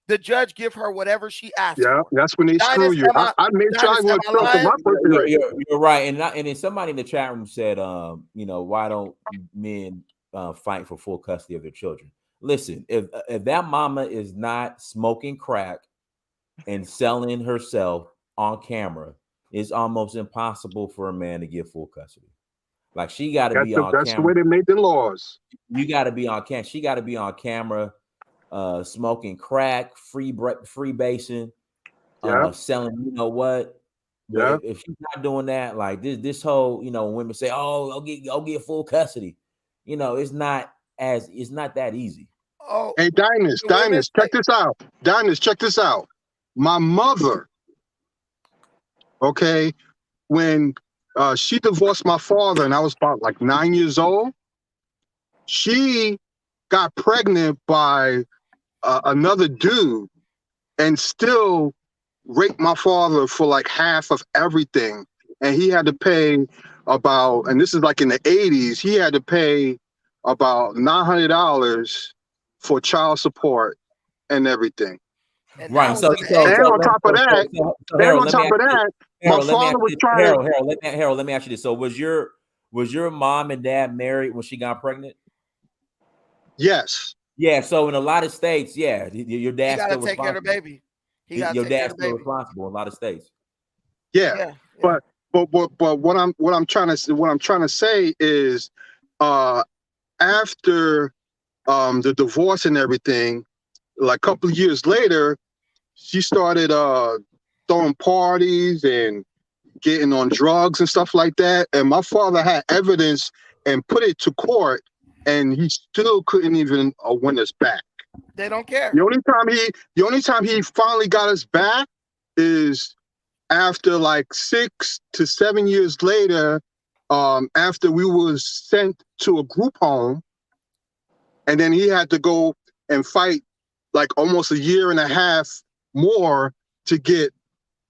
the judge give her whatever she asked for. That's when they screw you. I made sure I would show up to my first hearing. You're right. And then somebody in the chat room said, why don't men fight for full custody of their children? Listen, if that mama is not smoking crack and selling herself on camera, it's almost impossible for a man to get full custody. Like, she got to be on camera. That's the way they made the laws. You got to be on camera. She got to be on camera, smoking crack, free basing, selling. You know what? Yeah. If she's not doing that, like this whole, women say, "Oh, I'll get full custody." It's not that easy. Oh, hey, Dynast, check this out. Dynast, check this out. My mother, okay, when she divorced my father and I was about like 9 years old, she got pregnant by another dude and still raped my father for like half of everything. And he had to pay about, and this is like in the 80s, he had to pay about $900 for child support and everything. And right. So on top of that, my father was trying. Harold, let me ask you this. So was your mom and dad married when she got pregnant? Yes. Yeah. So in a lot of states, your dad still take care of the baby. Your dad's still responsible in a lot of states. Yeah. But what I'm trying to say is, after the divorce and everything, like a couple of years later, she started throwing parties and getting on drugs and stuff like that. And my father had evidence and put it to court, and he still couldn't even win us back. They don't care. The only time he finally got us back is after like 6 to 7 years later, after we was sent to a group home, and then he had to go and fight like almost a year and a half more to get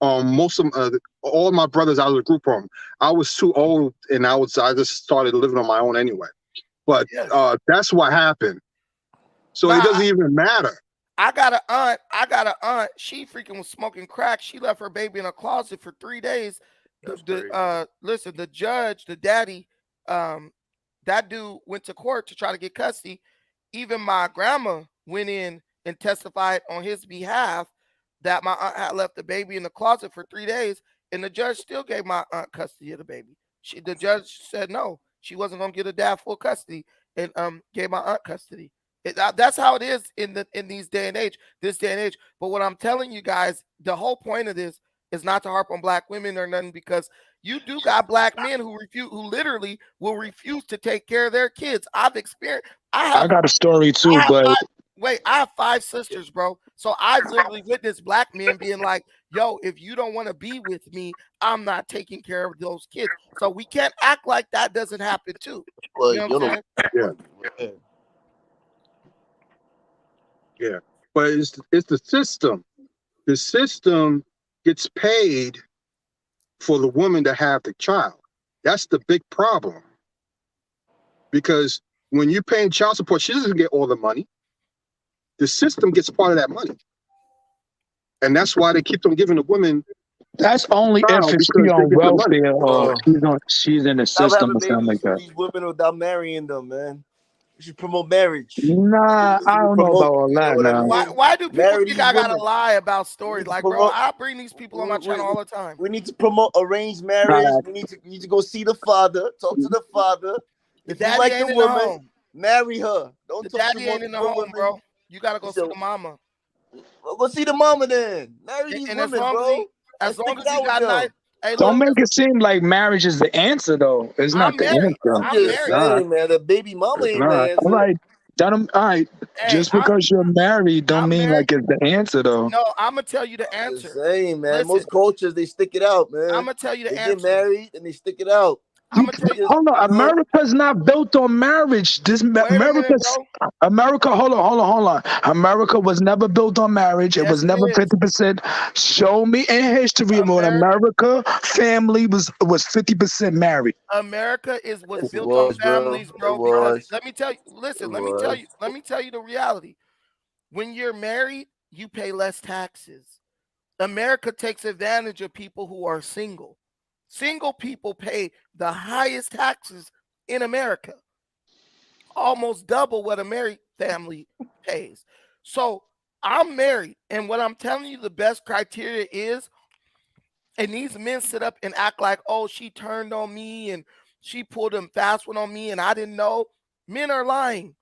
most of all my brothers out of the group home. I was too old, and I just started living on my own anyway. But that's what happened. So it doesn't even matter. I got an aunt. She freaking was smoking crack. She left her baby in a closet for 3 days. Listen, the judge, the daddy, that dude went to court to try to get custody. Even my grandma went in and testified on his behalf that my aunt had left the baby in the closet for 3 days, and the judge still gave my aunt custody of the baby. The judge said no, she wasn't gonna give the dad full custody, and gave my aunt custody. That's how it is in this day and age. But what I'm telling you guys, the whole point of this is not to harp on black women or nothing, because you do got black men who literally will refuse to take care of their kids. I've experienced. I got a story too, but Wait, I have 5 sisters, bro. So I've literally witnessed black men being like, yo, if you don't want to be with me, I'm not taking care of those kids. So we can't act like that doesn't happen too. Well, You know what I'm saying? Yeah. Yeah. But it's the system. The system gets paid for the woman to have the child. That's the big problem. Because when you're paying child support, she doesn't get all the money. The system gets part of that money. And that's why they keep on giving the women. That's only if child it's because she they on get the money. welfare or she's in the Stop system having or something babies like from that. these women without marrying them, man. You should promote marriage. Nah, I don't know about all You know that what I now. mean? Why do people Marry think these I gotta women. lie about We stories? need to Like, bro, promote. I bring these people on my channel all the time. We need to promote arranged marriage. We need to go see the father, talk to the father. The If you daddy like the ain't in the woman, home. marry her. Don't The talk to daddy ain't in the one home, woman. bro. You gotta go see So the mama. go see the mama then. Marry these And as women, long as bro. he, And as long stick as it he out with got nice. them. Hey, Don't look, make it seem like marriage is the answer, though. It's not I'm the married. answer. I'm I'm just married. saying, man, the baby mama It's ain't the not. answer. All right, all right. Hey, Just because you're married don't I'm mean married. like it's the answer, though. No, I'm gonna tell you the I'm just answer. saying, man. Listen, Most cultures they stick it out, man. I'm gonna tell you the They get answer. married and they stick it out. I'm gonna tell you. Hold on, America's not built on marriage. Wait a minute, bro. America. Hold on. America was never built on marriage. It Yes, was it never is. 50%. Show me in history when America family was 50% married. America was Yes, it built was, on families, bro. bro. It Because was. let me tell you. Listen, It let me tell was. you. Let me tell you the reality. When you're married, you pay less taxes. America takes advantage of people who are single. Single people pay the highest taxes in America, almost double what a married family pays. So I'm married, and what I'm telling you, the best criteria is, and these men sit up and act like, oh, she turned on me and she pulled a fast one on me, and I didn't know. Men are lying.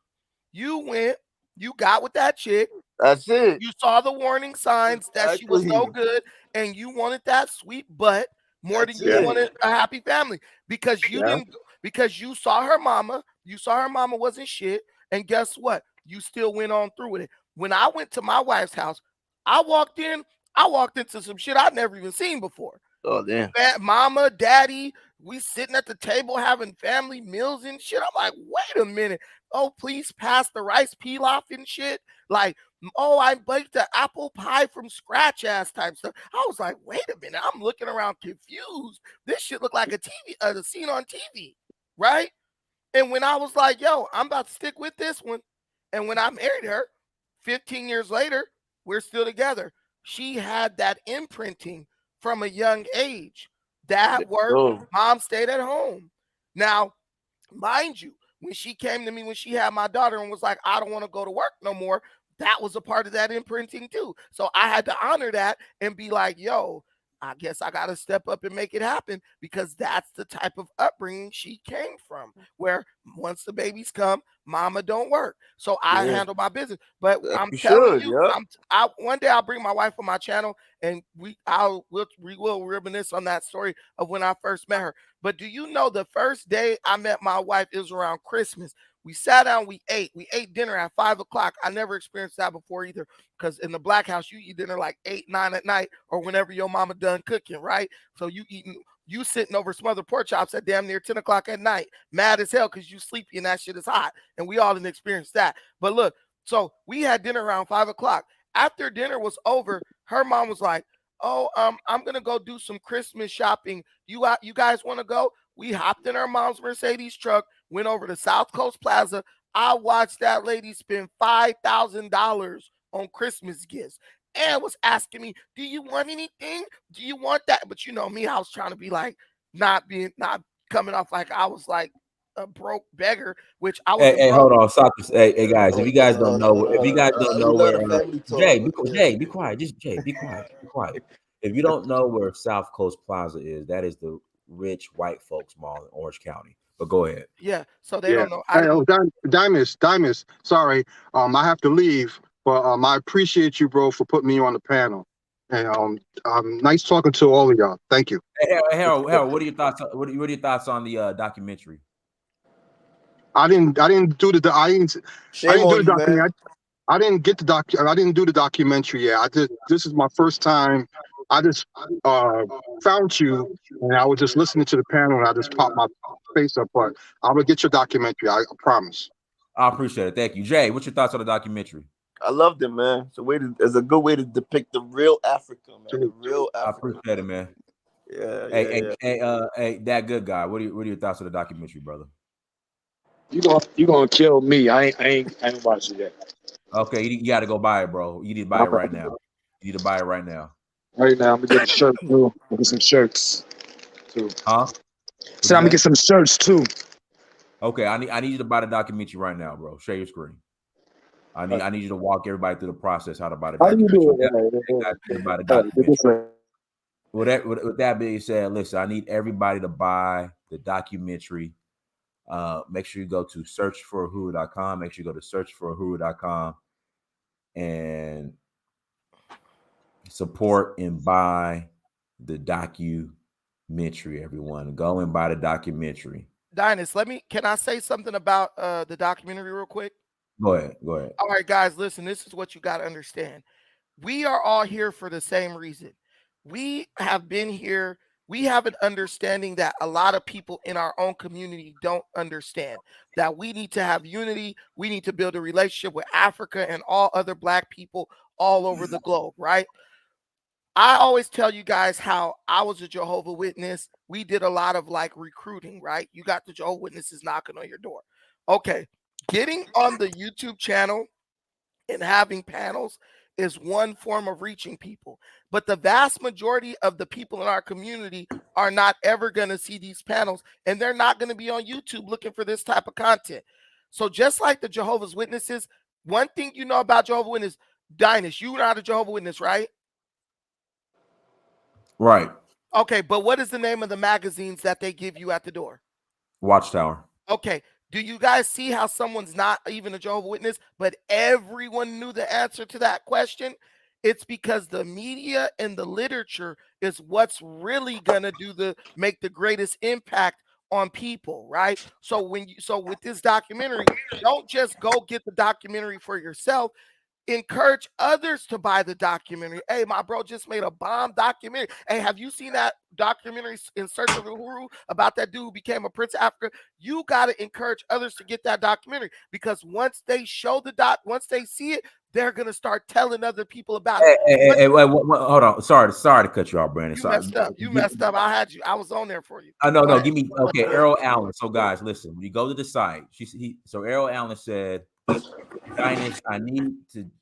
You went, you got with that chick. That's it. You saw the warning signs that she was no good, and you wanted that sweet butt more than you wanted a happy family because you didn't, because you saw her mama. You saw her mama wasn't shit, and guess what? You still went on through with it. When I went to my wife's house, I walked into some shit I'd never even seen before. Oh damn. Mama, daddy, we sitting at the table having family meals and shit. I'm like, wait a minute. Oh, please pass the rice pilaf and shit. Like, oh, I baked the apple pie from scratch ass type stuff. I was like, wait a minute. I'm looking around confused. This shit looked like a scene on TV, right? And when I was like, yo, I'm about to stick with this one. And when I married her, 15 years later, we're still together. She had that imprinting from a young age. Dad worked, mom stayed at home. Now, mind you, when she came to me when she had my daughter and was like, I don't want to go to work no more, that was a part of that imprinting too. So I had to honor that and be like, yo, I guess I got to step up and make it happen because that's the type of upbringing she came from, where once the babies come, mama don't work. So I handle my business. But I'm telling you, one day I'll bring my wife on my channel and we will reminisce on that story of when I first met her. But do you know the first day I met my wife is around Christmas? We sat down, we ate dinner at 5 o'clock. I never experienced that before either, because in the black house, you eat dinner like 8, 9 at night, or whenever your mama done cooking, right? So you sitting over some other pork chops at damn near 10 o'clock at night, mad as hell because you sleepy and that shit is hot. And we all didn't experience that. But look, so we had dinner around 5 o'clock. After dinner was over, her mom was like, oh, I'm gonna go do some Christmas shopping. You guys want to go? We hopped in our mom's Mercedes truck, went over to South Coast Plaza. I watched that lady spend $5,000 on Christmas gifts and was asking me, do you want anything? Do you want that? But you know me, I was trying to be like, not coming off like I was like a broke beggar, which I was. Hey, hold on, stop this. Hey, guys, if you guys don't know where, Jay, be quiet. Just Jay, be quiet. If you don't know where South Coast Plaza is, that is the rich white folks mall in Orange County. But go ahead. Yeah, so they don't know. Dimus, sorry, I have to leave, but I appreciate you, bro, for putting me on the panel. And nice talking to all of y'all. Thank you. Hey, Harold, what are your thoughts? What are your thoughts on the documentary? I didn't do the documentary. I didn't get the I didn't do the documentary yet. This is my first time. I just found you, and I was just listening to the panel, and I just popped my face up. But I'm gonna get your documentary. I promise. I appreciate it. Thank you, Jay. What's your thoughts on the documentary? I loved it, man. It's a good way to depict the real Africa, man. The real I Africa. appreciate it, man. Yeah, Hey, that good guy. What are your thoughts on the documentary, brother? You gonna kill me? I ain't watched it yet. Okay, you got to go buy it, bro. You need to buy it right now. You need to buy it right now. Right now, I'm gonna get a shirt too. Get some shirts too. Huh? So I'm gonna get some shirts too. Okay, I need you to buy the documentary right now, bro. Share your screen. I need you to walk everybody through the process how to buy the How do you documentary. do Buy the documentary. With that being said, listen, I need everybody to buy the documentary. Make sure you go to searchforuhuru.com. Make sure you go to searchforuhuru.com and support and buy the documentary, everyone. Go and buy the documentary. Dynast, can I say something about the documentary real quick? Go ahead. All right, guys, listen, this is what you got to understand. We are all here for the same reason. We have been here. We have an understanding that a lot of people in our own community don't understand, that we need to have unity. We need to build a relationship with Africa and all other Black people all over the globe, right? I always tell you guys how I was a Jehovah's Witness. We did a lot of like recruiting, right? You got the Jehovah's Witnesses knocking on your door. Okay, getting on the YouTube channel and having panels is one form of reaching people. But the vast majority of the people in our community are not ever going to see these panels, and they're not going to be on YouTube looking for this type of content. So just like the Jehovah's Witnesses, one thing you know about Jehovah's Witness, Dynast, you're not a Jehovah's Witness, right? Right. Okay, but what is the name of the magazines that they give you at the door? Watchtower. Okay. Do you guys see how someone's not even a Jehovah's Witness, but everyone knew the answer to that question? It's because the media and the literature is what's really gonna make the greatest impact on people, right? So with this documentary, don't just go get the documentary for yourself. Encourage others to buy the documentary. Hey, my bro just made a bomb documentary. Hey, have you seen that documentary in Search of Uhuru about that dude who became a Prince of Africa? You got to encourage others to get that documentary, because once they show once they see it, they're gonna start telling other people about it. Hey, wait, hold on. Sorry to cut you off, Brandon. You messed up. I had you. I was on there for you. No. Give me Errol Allen. So guys, listen. When you go to the site, so Errol Allen said, Dynast,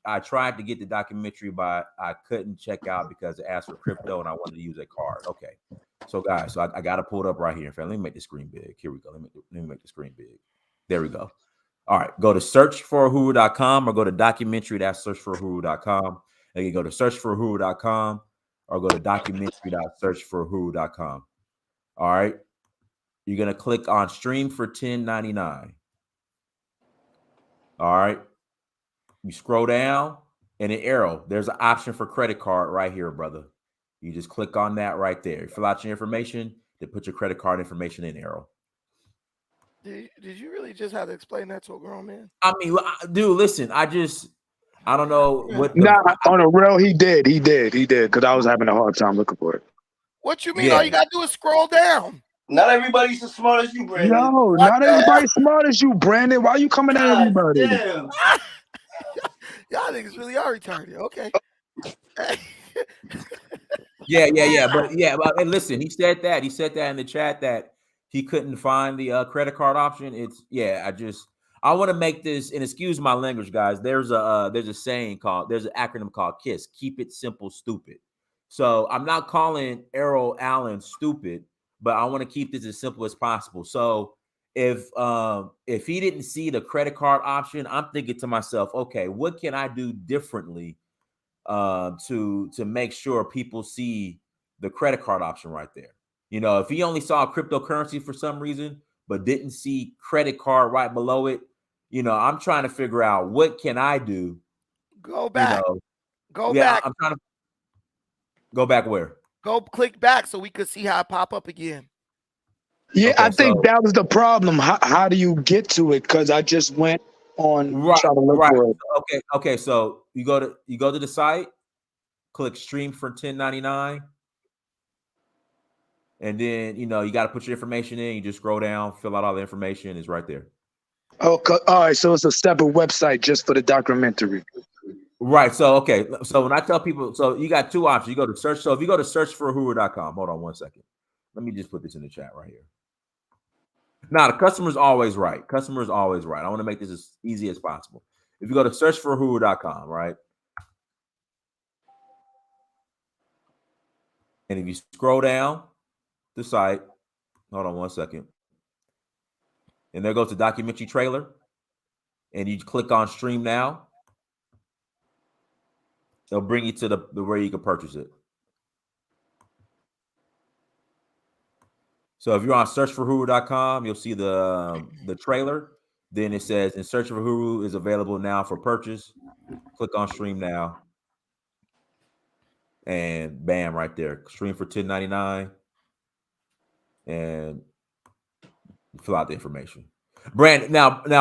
I tried to get the documentary, but I couldn't check out because it asked for crypto and I wanted to use a card. Okay. So guys, I got to pull it up right here. Let me make the screen big. Here we go. Let me make the screen big. There we go. All right. Go to searchforuhuru.com or go to documentary.searchforuhuru.com. And you go to searchforuhuru.com or go to documentary.searchforuhuru.com. All right. You're going to click on stream for $10.99. All right. You scroll down and an arrow. There's an option for credit card right here, brother. You just click on that right there. You fill out your information, then put your credit card information in, arrow. Did you really just have to explain that to a grown man? I mean, dude, listen, I don't know what. On a real, he did, because I was having a hard time looking for it. What you mean? All you gotta do is scroll down. Not everybody's as smart as you, Brandon. No, not everybody's smart as you, Brandon. Why are you coming at everybody? Damn. Y'all niggas really are retarded. Okay. But listen, he said that in the chat that he couldn't find the credit card option. I want to make this, and excuse my language, guys. There's an acronym called KISS. Keep it simple, stupid. So I'm not calling Errol Allen stupid, but I want to keep this as simple as possible. So if he didn't see the credit card option, I'm thinking to myself, okay, what can I do differently to make sure people see the credit card option right there? You know, if he only saw cryptocurrency for some reason, but didn't see credit card right below it, you know, I'm trying to figure out what can I do. Go back. Go back. I'm trying to go back where? Go click back so we could see how it pop up again. Yeah, okay, I think that was the problem. How do you get to it? Because I just went on Right, trying to look right. for it. Okay. So you go to the site, click stream for 1099, and then you got to put your information in. You just scroll down, fill out all the information. It's right there. Okay, all right. So it's a separate website just for the documentary. Right. So So when I tell people, so you got two options. You go to search. So if you go to searchforuhuru.com, hold on one second. Let me just put this in the chat right here. Now, the customer's always right. Customer's always right. I want to make this as easy as possible. If you go to searchforuhuru.com, right? And if you scroll down the site, hold on one second. And there goes the documentary trailer. And you click on stream now. It'll bring you to the where you can purchase it. So if you're on searchforuhuru.com, you'll see the trailer. Then it says "In Search of Uhuru" is available now for purchase. Click on stream now. And bam, right there. Stream for $10.99. And fill out the information. Brandon,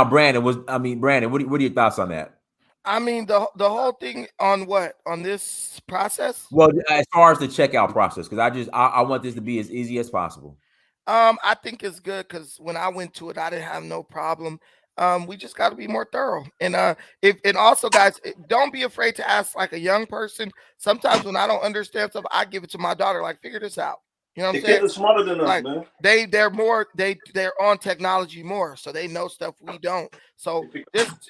Brandon, what are your thoughts on that? I mean, the whole thing on what? On this process? Well, as far as the checkout process, because I want this to be as easy as possible. I think it's good because when I went to it, I didn't have no problem. We just got to be more thorough. And also, guys, don't be afraid to ask like a young person. Sometimes when I don't understand stuff, I give it to my daughter. Like, figure this out. You know what I'm saying? Kids are smarter than us, Like man. they're on technology more, so they know stuff we don't. So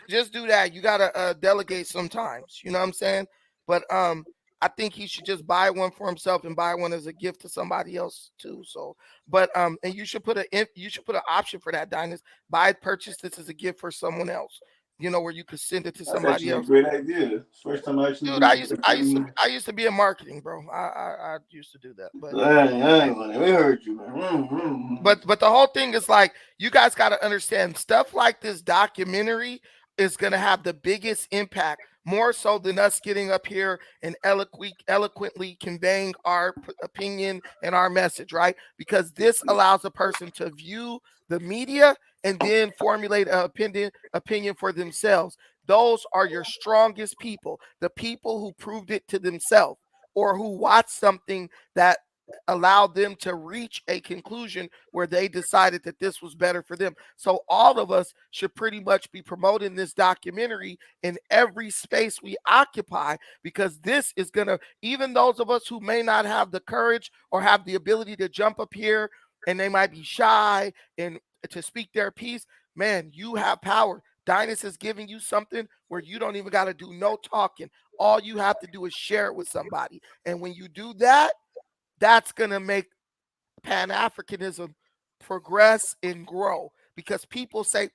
just do that. You gotta delegate sometimes. You know what I'm saying? But I think he should just buy one for himself and buy one as a gift to somebody else too. So, but and you should put an option for that, Dynast. Purchase this as a gift for someone else. Where you could send it to somebody else. A great idea. First time I actually. Dude, I used to be in marketing, bro. I used to do that, but we heard you, man. But the whole thing is like you guys got to understand stuff like this documentary is gonna have the biggest impact, more so than us getting up here and eloquently conveying our opinion and our message, right? Because this allows a person to view the media and then formulate an opinion for themselves. Those are your strongest people, the people who proved it to themselves or who watched something that allowed them to reach a conclusion where they decided that this was better for them. So all of us should pretty much be promoting this documentary in every space we occupy, because this is going to, even those of us who may not have the courage or have the ability to jump up here and they might be shy and to speak their piece, man, you have power. Dynast is giving you something where you don't even got to do no talking. All you have to do is share it with somebody. And when you do that, that's going to make Pan-Africanism progress and grow, because people say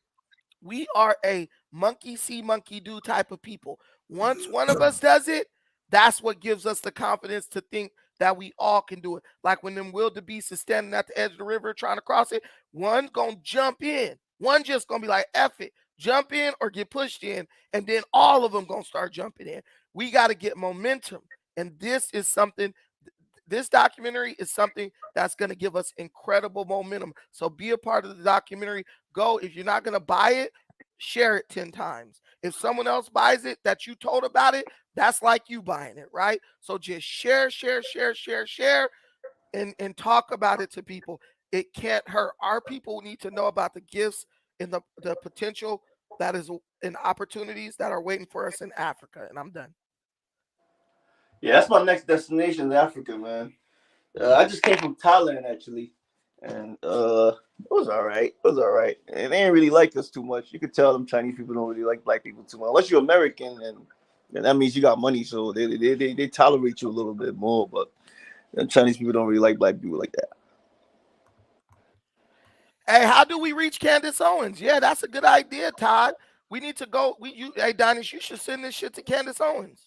we are a monkey see, monkey do type of people. Once one of us does it, that's what gives us the confidence to think that we all can do it. Like when them wildebeest is standing at the edge of the river trying to cross it, one's going to jump in. One just going to be like, F it, jump in or get pushed in, and then all of them going to start jumping in. We got to get momentum. And this documentary is something that's going to give us incredible momentum. So be a part of the documentary. Go. If you're not going to buy it, share it 10 times. If someone else buys it that you told about it, that's like you buying it, right? So just share, and talk about it to people. It can't hurt. Our people need to know about the gifts and the potential that is in opportunities that are waiting for us in Africa. And I'm done. Yeah, that's my next destination, is Africa, man. I just came from Thailand actually, and it was all right. And they didn't really like us too much. You could tell them Chinese people don't really like black people too much, unless you're American, and that means you got money, so they tolerate you a little bit more. But Chinese people don't really like black people like that. Hey, how do we reach Candace Owens? Yeah, that's a good idea, Todd. We need to go. Hey, Dynast, you should send this shit to Candace Owens.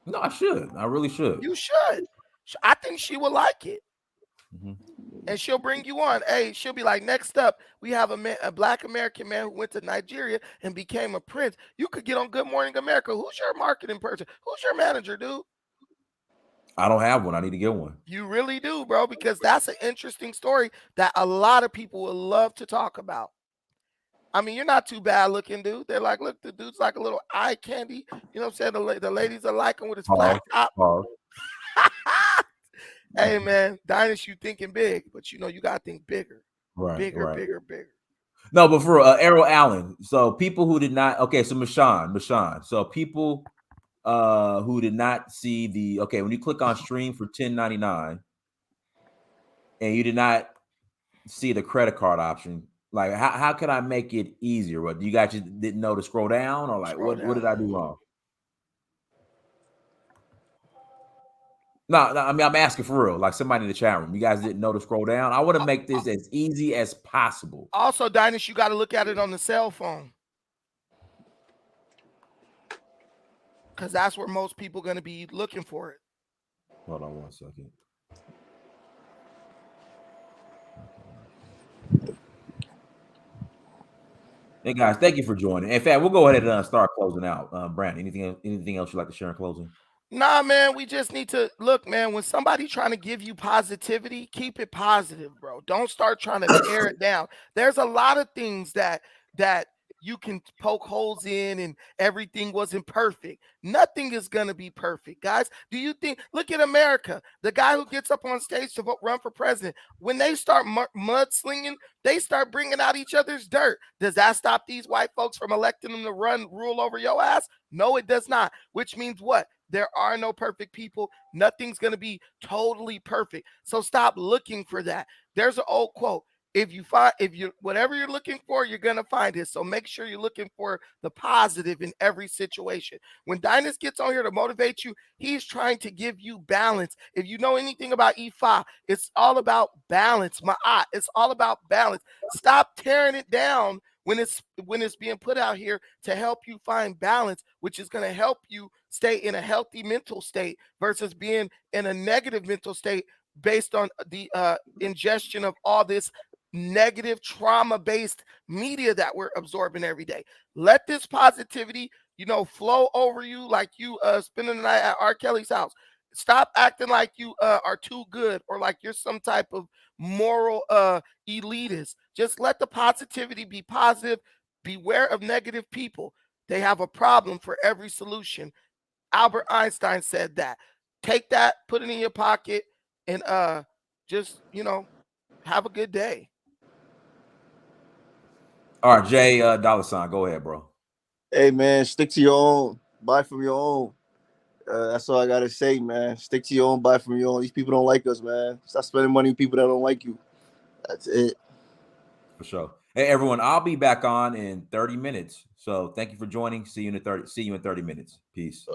No, I should. I really should. You should. I think she would like it. Mm-hmm. And she'll bring you on. Hey, she'll be like, next up, we have a black American man who went to Nigeria and became a prince. You could get on Good Morning America. Who's your marketing person? Who's your manager, dude? I don't have one. I need to get one. You really do, bro, because that's an interesting story that a lot of people would love to talk about. I mean, you're not too bad looking, dude. They're like, look, the dude's like a little eye candy. You know what I'm saying? The ladies are liking with his flat top. Hey, man, Dynasty, you thinking big, but you know you gotta think bigger, bigger. No, but for Errol Allen. So people who did not. Okay, so Mashawn. So people who did not see the. Okay, when you click on stream for $10.99, and you did not see the credit card option, like how could I make it easier? What, you guys just didn't know to scroll down, or like what did I do wrong? No, I mean, I'm asking for real. Like somebody in the chat room, you guys didn't know to scroll down. I want to make this as easy as possible. Also, Dynasty, you got to look at it on the cell phone, because that's where most people are going to be looking for it. Hold on 1 second. Hey guys, thank you for joining. In fact, we'll go ahead and start closing out. Brandon, anything else you'd like to share in closing? Nah, man, we just need to look, man. When somebody trying to give you positivity, keep it positive, bro. Don't start trying to tear it down. There's a lot of things that you can poke holes in, and everything wasn't perfect. Nothing is going to be perfect, guys. Do you think, look at America, the guy who gets up on stage to run for president, when they start mudslinging, they start bringing out each other's dirt. Does that stop these white folks from electing them to rule over your ass? No, it does not. Which means what? There are no perfect people. Nothing's going to be totally perfect. So stop looking for that. There's an old quote. If you whatever you're looking for, you're gonna find it. So make sure you're looking for the positive in every situation. When Dynast gets on here to motivate you, he's trying to give you balance. If you know anything about Ifa, it's all about balance. Ma'at, it's all about balance. Stop tearing it down when it's being put out here to help you find balance, which is going to help you stay in a healthy mental state versus being in a negative mental state based on the ingestion of all this negative trauma-based media that we're absorbing every day. Let this positivity, flow over you like you spending the night at R. Kelly's house. Stop acting like you are too good or like you're some type of moral elitist. Just let the positivity be positive. Beware of negative people. They have a problem for every solution. Albert Einstein said that. Take that, put it in your pocket, and just have a good day. All right, Jay Dollar Sign, go ahead, bro. Hey man, stick to your own. Buy from your own. That's all I gotta say, man. Stick to your own. Buy from your own. These people don't like us, man. Stop spending money on people that don't like you. That's it. For sure. Hey everyone, I'll be back on in 30 minutes. So thank you for joining. See you in 30 minutes. Peace.